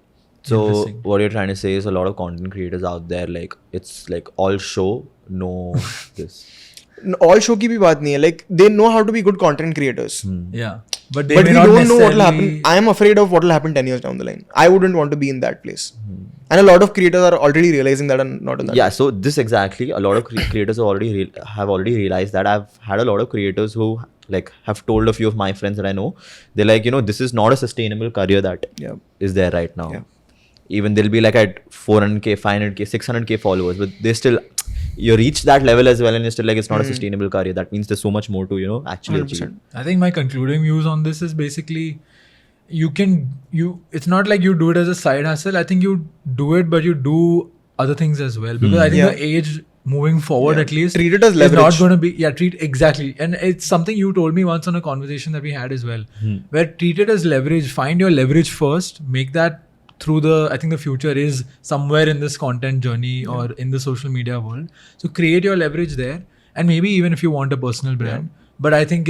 So Interesting. what you're trying to say is a lot of content creators out there, like it's like all show, no this. All show ki bhi baat nahi hai. Like they know how to be good content creators, Yeah. But they but may we not don't know what will happen. necessarily- I am afraid of what will happen 10 years down the line. I wouldn't want to be in that place, and a lot of creators are already realizing that and not in that. Yeah, so this exactly, a lot of creators have already realized that. I've had a lot of creators who like have told a few of my friends that I know, they're like, this is not a sustainable career that Yeah. is there right now. Yeah. Even they'll be like at 400k, 500k, 600k followers, but they still, you reach that level as well and you're still like, it's not a sustainable career. That means there's so much more to, actually achieve. 100%. I think my concluding views on this is basically it's not like you do it as a side hustle. I think you do it, but you do other things as well. Because I think Yeah. the age moving forward Yeah. at least Treat it as is leverage. not going to be treat exactly. And it's something you told me once on a conversation that we had as well. Where treat it as leverage. Find your leverage first. Make that through I think the future is somewhere in this content journey or in the social media world. So create your leverage there. And maybe even if you want a personal brand. But I think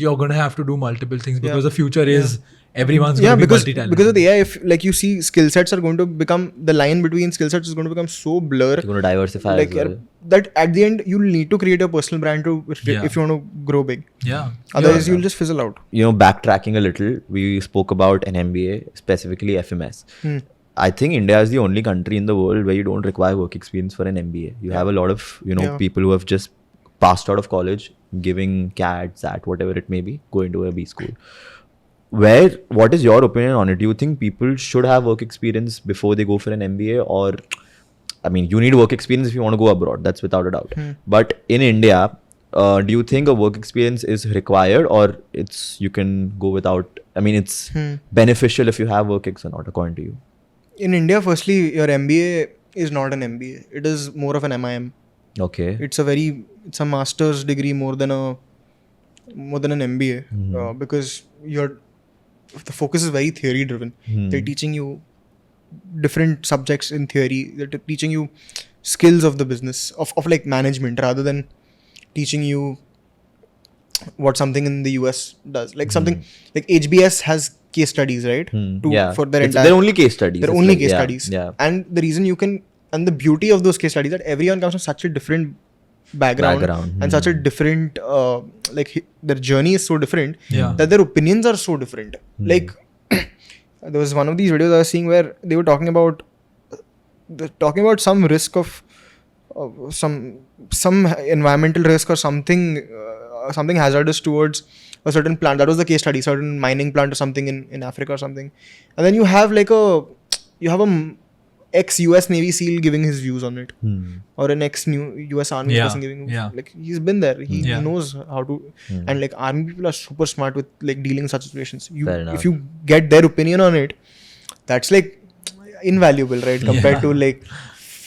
you're going to have to do multiple things because the future is everyone's going to be multi-talented. Because of the AI, if like you see skill sets are going to become, the line between skill sets is going to become so blur. You're going to diversify Like as well. that at the end you'll need to create a personal brand if you want to grow big. Yeah. Otherwise you'll just fizzle out. Backtracking a little, we spoke about an MBA, specifically FMS. I think India is the only country in the world where you don't require work experience for an MBA. You have a lot of, people who have just passed out of college, giving CAT, SAT, whatever it may be, going to a B school. What is your opinion on it? Do you think people should have work experience before they go for an MBA? Or, I mean, you need work experience if you want to go abroad, that's without a doubt. But in India, do you think a work experience is required or you can go without? I mean, it's beneficial if you have work ex or not, according to you? In India, firstly, your MBA is not an MBA. It is more of an MIM. Okay. It's a master's degree more than an MBA because the focus is very theory driven. They're teaching you different subjects in theory. They're teaching you skills of the business of like management rather than teaching you what something in the US does. Like something like HBS has case studies, right? For their entire. They're only case studies. They're It's only like, case studies. Yeah. And the reason you can, and the beauty of those case studies that everyone comes from such a different background. And such a different, their journey is so different that their opinions are so different. Like, there was one of these videos I was seeing where they were talking about some risk of some environmental risk or something hazardous towards a certain plant. That was the case study, certain mining plant or something in Africa or something. And then you have a ex-US Navy SEAL giving his views on it, or an ex-US Army person giving. Like he's been there, he knows how to. And like army people are super smart with like dealing with such situations. If you get their opinion on it, that's like invaluable, right? Compared to like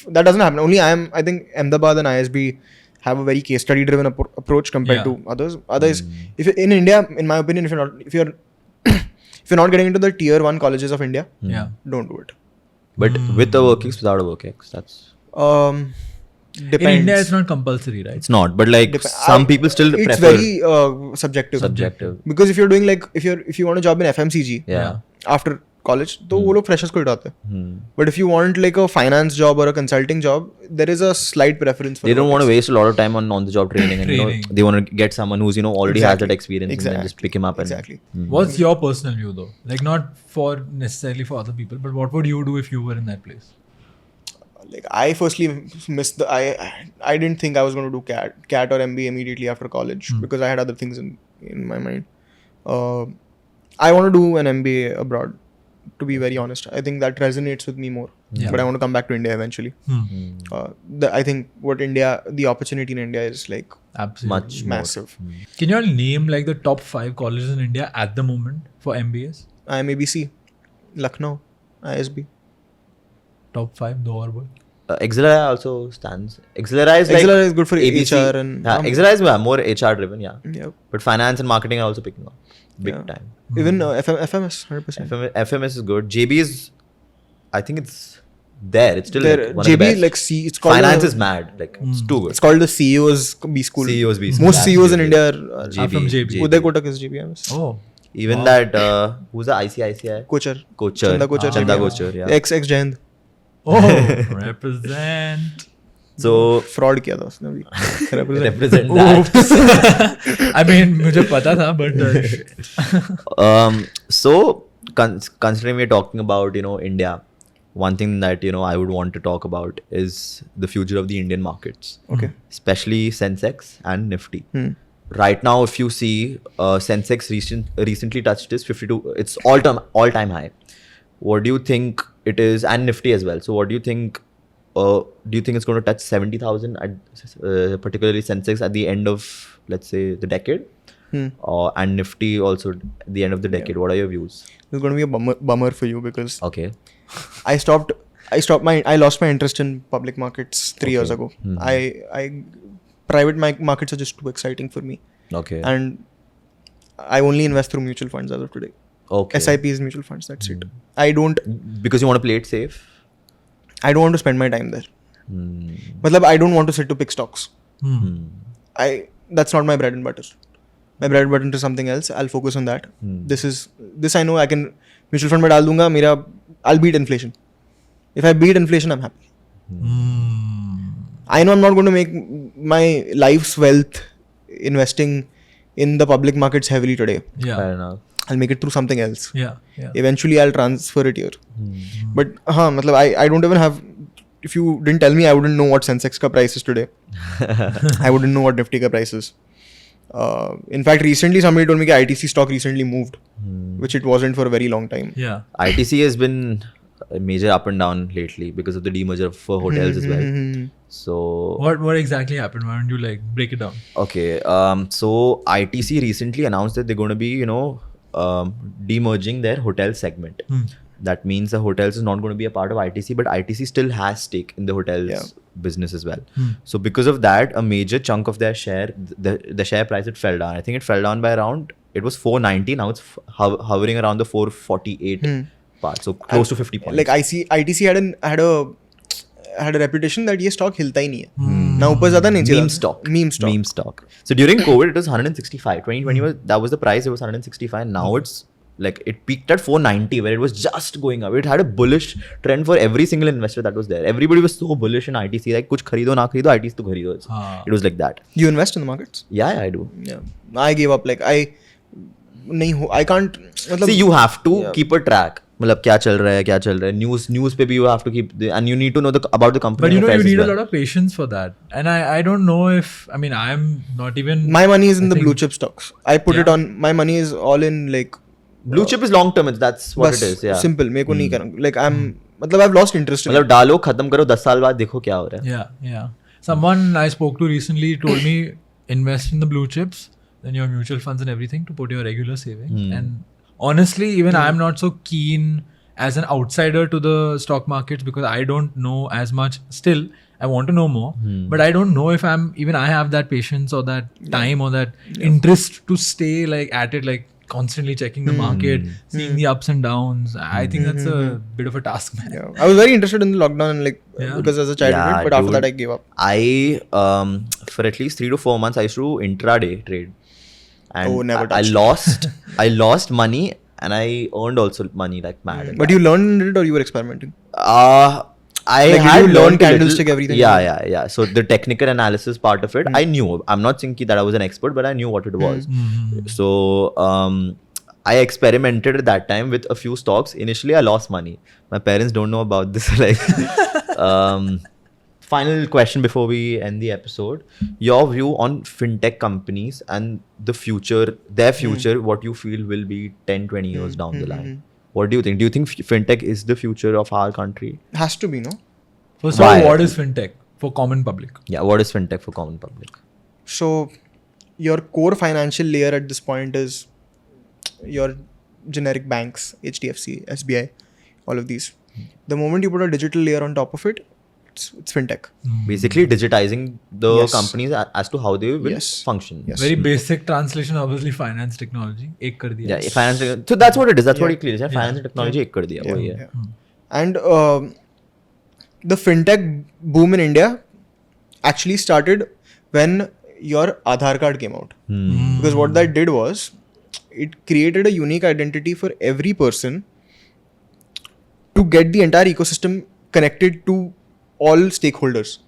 that doesn't happen. Only I think Ahmedabad and ISB have a very case study driven approach compared to others. Others, if you're in India, in my opinion, if you're not getting into the tier 1 colleges of India, don't do it. But with the work ex, without a work ex, that's depends. In India, it's not compulsory, right? it's not. But like some people still it's prefer. very subjective. Because if you're doing like if you want a job in FMCG after college, तो वो लोग freshers को उठाते हैं. But if you want like a finance job or a consulting job, there is a slight preference for They don't want to waste a lot of time on the job training, and they want to get someone who's already has that experience and then just pick him up. What's your personal view though? Like not for necessarily for other people, but what would you do if you were in that place? Like I firstly missed I didn't think I was going to do CAT or MBA immediately after college because I had other things in my mind. I want to do an MBA abroad. to be very honest. I think that resonates with me more. Yeah. But I want to come back to India eventually. I think the opportunity in India is like Absolutely. Much more. massive. Can you all name like the top 5 colleges in India at the moment for MBAs? IMABC, Lucknow, ISB. Top 5, दो और बोल. Accelerate also stands. Accelerate is like Accelerate is good for ABC. HR and Accelerate is more HR driven, yeah. yeah. But finance and marketing are also picking up big Yeah. time. Even FMS 100%. FMS is good. JB is, I think it's there. It's still There, like one of the JB best. like it's called Finance is mad. Like it's too good. It's called the CEO's B school. CEO's B school. Most CEOs in India are Are from JB. Uday Kotak is JBMS. Oh. Even that who's the ICICI? Kochar. Kochar. Chanda Kochar. Chanda JBMS. Kochar, yeah. Ex Jayant. Oh, represent. So Fraud किया था उसने अभी. Represent. represent that. I mean, मुझे पता था, but So considering we're talking about India, one thing that I would want to talk about is the future of the Indian markets. Okay. Especially Sensex and NIFTY. Right now, if you see Sensex recently touched this 52, it's all-time high. What do you think it is, and NIFTY as well? So what do you think? Do you think it's going to touch 70,000 particularly Sensex at the end of, let's say, the decade? And NIFTY also at the end of the decade. What are your views? It's going to be a bummer for you because Okay. I lost my interest in public markets 3 years ago. Private markets are just too exciting for me. Okay. And I only invest through mutual funds as of today. Okay. SIPs, mutual funds, that's it. I don't Because you want to play it safe? want to spend my time there. Matlab, I don't want to sit to pick stocks. That's not my bread and butter. My bread and butter is something else. I'll focus on that. This I know I can mutual fund में डाल दूंगा. I'll beat inflation. If I beat inflation, I'm happy. I know I'm not going to make my life's wealth investing in the public markets heavily today. yeah, Fair enough. I'll make it through something else. yeah. Eventually, I'll transfer it here. But matlab, I don't even have. If you didn't tell me, I wouldn't know what Sensex ka price is today. I wouldn't know what NIFTY ka price is. In fact, recently somebody told me that ITC stock recently moved, which it wasn't for a very long time. Yeah. ITC has been a major up and down lately because of the demerger of hotels as well. So What exactly happened? Why don't you like break it down? okay, so ITC recently announced that they're going to be demerging their hotel segment. That means the hotels is not going to be a part of ITC, but ITC still has stake in the hotels business as well. So because of that, a major chunk of their share, the share price, it fell down. I think it fell down by around, it was 490. Now it's hovering around the 448 part. So close to 50 points. Like ITC had a reputation that ये stock हिलता ही नहीं है. ना ऊपर ज़्यादा नहीं चला. Meme stock. So during COVID, it was 165. 2020 that was the price. It was 165. Now it's like it peaked at 490, where it was just going up. It had a bullish trend for every single investor that was there. Everybody was so bullish in ITC. Like कुछ खरीदो ना खरीदो, ITC तो खरीदो. It was like that. You invest in the markets? Yeah, I do. Yeah. I gave up. Like I can't. See, you have to keep a track. मतलब क्या चल रहा है न्यूज़ पे भी you have to keep and you need to know about the company. But you affairs need as well. a lot of patience for that. And I don't know if, I mean, I'm not even... My money is in the blue chip stocks. I put it on, my money is all in like... Blue chip is long term. That's what it is. Yeah. Simple. मेरे को नहीं करना. Like मतलब I've lost interest in it. मतलब डालो खत्म करो 10 साल बाद देखो क्या हो रहा है. Yeah. Someone I spoke to recently told me invest in the blue chips, then your mutual funds and everything to put your regular savings. And honestly, even I'm not so keen as an outsider to the stock markets because I don't know as much. Still, I want to know more, but I don't know if I have that patience or that time or that interest to stay like at it, like constantly checking the market, seeing the ups and downs. I think that's a bit of a task, man. Yeah. I was very interested in the lockdown and like because as a child, I did, but after that I gave up. I for at least 3 to 4 months I used to intraday trade, and never I touched. I lost money and I earned also money like mad. But you learned it or you were experimenting? I Like, had did you learn learned a candlestick little- everything? Yeah. So the technical analysis part of it, I knew. I'm not saying that I was an expert, but I knew what it was. So I experimented at that time with a few stocks. Initially, I lost money. My parents don't know about this. Like, final question before we end the episode: your view on fintech companies and the future, their future. What you feel will be 10, 20 years down the line? What do you think? Do you think fintech is the future of our country? Has to be, no? First of all, Why? what is fintech for common public? Yeah, what is fintech for common public? So your core financial layer at this point is your generic banks, HDFC, SBI, all of these. The moment you put a digital layer on top of it, it's fintech. Basically digitizing the Yes. companies as to how they will Yes. function. Yes. Very basic translation, obviously, finance technology. Ek kar diya. Yeah, finance. So that's what it is. That's what Yeah. it clearly is. Finance and technology ek kar diya. Yeah, वही है. yeah. And the fintech boom in India actually started when your Aadhaar card came out. Because what that did was, it created a unique identity for every person to get the entire ecosystem connected to all stakeholders.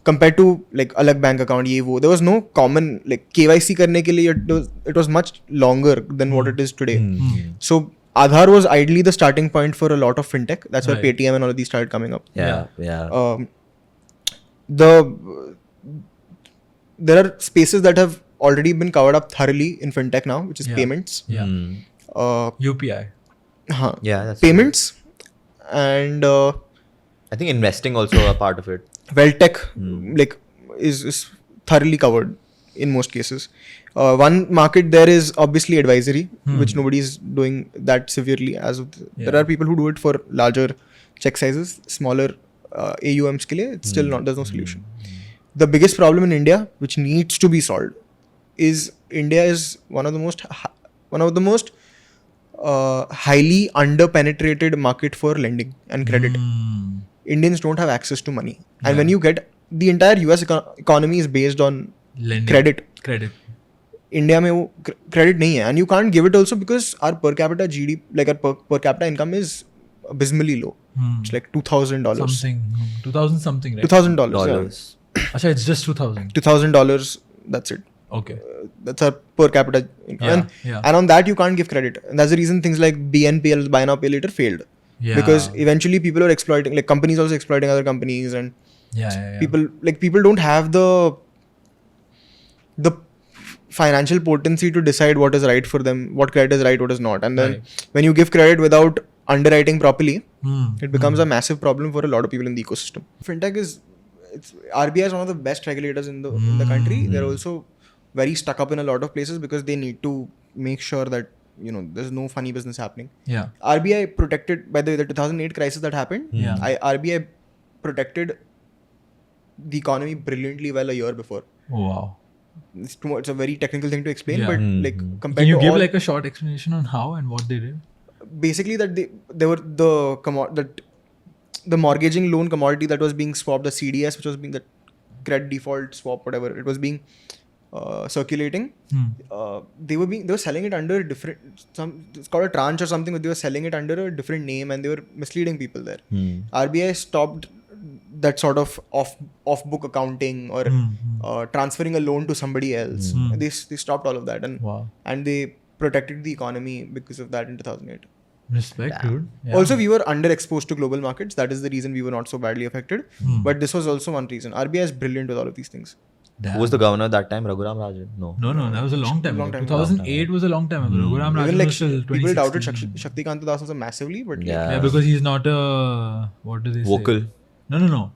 Compared to like alag bank account, ye wo, there was no common like KYC करने के लिए it was much longer than what it is today. So Aadhaar was ideally the starting point for a lot of fintech. That's where Right. Paytm and all of these started coming up. Yeah. There are spaces that have already been covered up thoroughly in fintech now, which is Yeah. payments. Yeah. UPI. Yeah. That's Payments and I think investing also a part of it. wealth tech like is thoroughly covered in most cases. One market there is obviously advisory, which nobody is doing that severely as of there are people who do it for larger check sizes, smaller AUMs ke liye. It's still not, there's no solution. The biggest problem in India, which needs to be solved, is India is one of the most highly underpenetrated market for lending and credit. Indians don't have access to money, and when you get the entire US economy is based on Lending. credit. India में वो credit नहीं है, and you can't give it also because our per capita GDP, like our per capita income is abysmally low. It's like $2,000. Something. 2000 something, right? $2,000. Dollars. Achha, it's just 2000. $2,000. That's it. Okay. That's our per capita income. Yeah. And on that you can't give credit. And that's the reason things like BNPL, buy now pay later, failed. Yeah. Because eventually people are exploiting, like companies also exploiting other companies, and Yeah. people don't have the financial potency to decide what is right for them, what credit is right, what is not. And then when you give credit without underwriting properly, it becomes a massive problem for a lot of people in the ecosystem. Fintech RBI is one of the best regulators in the country. They're also very stuck up in a lot of places because they need to make sure that there's no funny business happening. Yeah. RBI protected, by the way, the 2008 crisis that happened, RBI protected the economy brilliantly well a year before. Oh, wow. It's a very technical thing to explain, Yeah. but like compared Can you to give all, like a short explanation on how and what they did? basically that they were the mortgaging loan commodity that was being swapped, the CDS, which was being the credit default swap, whatever it was being circulating. They were selling it under it's called a tranche or something, but they were selling it under a different name and they were misleading people there. RBI stopped that sort of off book accounting or transferring a loan to somebody else. They stopped all of that, and they protected the economy because of that in 2008. Respect, dude. Yeah. Also, we were underexposed to global markets. That is the reason we were not so badly affected. But this was also one reason. RBI is brilliant with all of these things. Who was the governor that time? Raghuram Rajan? No. No, that was a long time ago. Long time 2008 was a long time ago. Raghuram Rajan Even like was till people doubted 2016. Shaktikant Das also massively, but Yeah, because he's not a, what do they say? Vocal. No.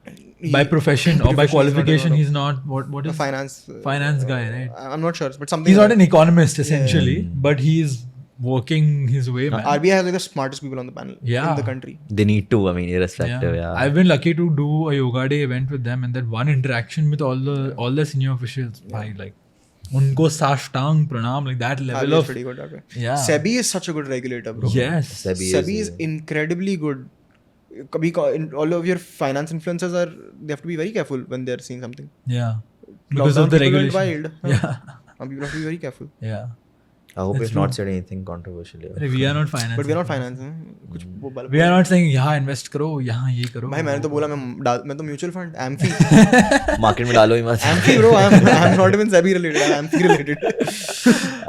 By profession or by qualification, he's not, what the is finance guy, right? I'm not sure, but something. He's like not an economist essentially, but he's working his way, man. RBI has like the smartest people on the panel in the country. They need to, I mean, irrespective, yeah. I've been lucky to do a yoga day event with them, and that one interaction with all the senior officials, like unko sashtang pranam, like that level RBI is of pretty good at it. Yeah. SEBI is such a good regulator, bro. Yes. SEBI is incredibly good. All of your finance influencers they have to be very careful when they're seeing something. Yeah. Because of the People went regulation. wild. Yeah. People have to be very careful. Yeah. I hope we've not said anything controversial here. We are not finance. But we're not finance. कुछ वो We are not saying यहाँ invest करो, यहाँ ये करो. भाई मैंने तो बोला मैं तो mutual fund, AMFI. Market में डालो ही मत. AMFI bro, I'm not even SEBI related. I'm AMFI related.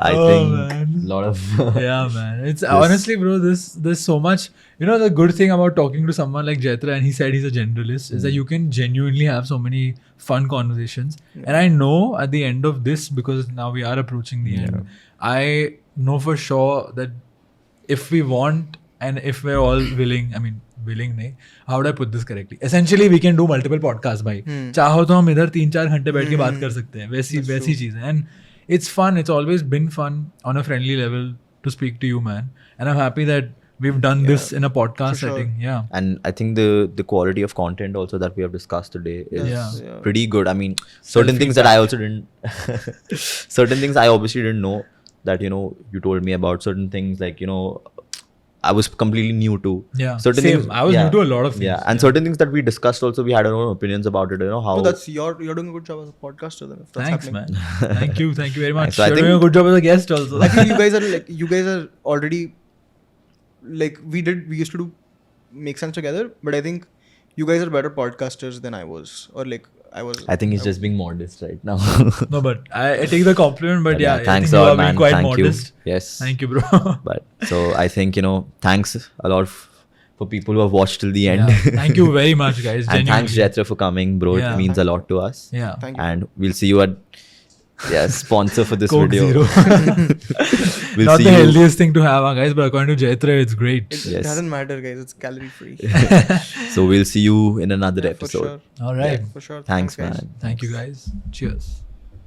I think lot of yeah, man. It's honestly, bro, there's so much. The good thing about talking to someone like Jaitra, and he said he's a generalist, is that you can genuinely have so many fun conversations. And I know at the end of this, because now we are approaching the end, I know for sure that if we want and if we're all willing, I mean willing नहीं, how would I put this correctly? Essentially we can do multiple podcasts भाई. चाहो तो हम इधर 3-4 घंटे बैठ के बात कर सकते हैं. वैसी चीज़ है. And it's fun. It's always been fun on a friendly level to speak to you, man. And I'm happy that we've done this in a podcast setting. Yeah. And I think the quality of content also that we have discussed today is pretty good. I mean, certain things that I also didn't, certain things I obviously didn't know that, you know, you told me about certain things like, you know, I was completely new to. Yeah. Certain Same. things, I was new to a lot of things. Yeah. And certain things that we discussed also, we had our own opinions about it. You know how. No, that's you're doing a good job as a podcaster. Then, if that's Thanks, happening. man. Thank you very much. So I You're think- doing a good job as a guest also. I think you guys are already like we used to do make sense together, but I think you guys are better podcasters than I was, or like I was. I think he's just being modest right now. No, but I take the compliment. But yeah, thanks I think a you lot, are being man. quite Thank modest. you. Yes. Thank you, bro. But so I think, you know, thanks a lot for people who have watched till the end. Yeah. Thank you very much, guys. And thanks, Genuinely. Jaitra, for coming, bro. Yeah. It means a lot to us. Yeah. Thank you. And we'll see you at sponsor for this Coke video. Zero. We'll Not see the you. healthiest thing to have, guys, but according to Jaitra, it's great. It Yes. doesn't matter, guys. It's calorie free. So we'll see you in another For episode. sure. All right. For sure. Thanks, guys. man. Thank you, guys. Cheers.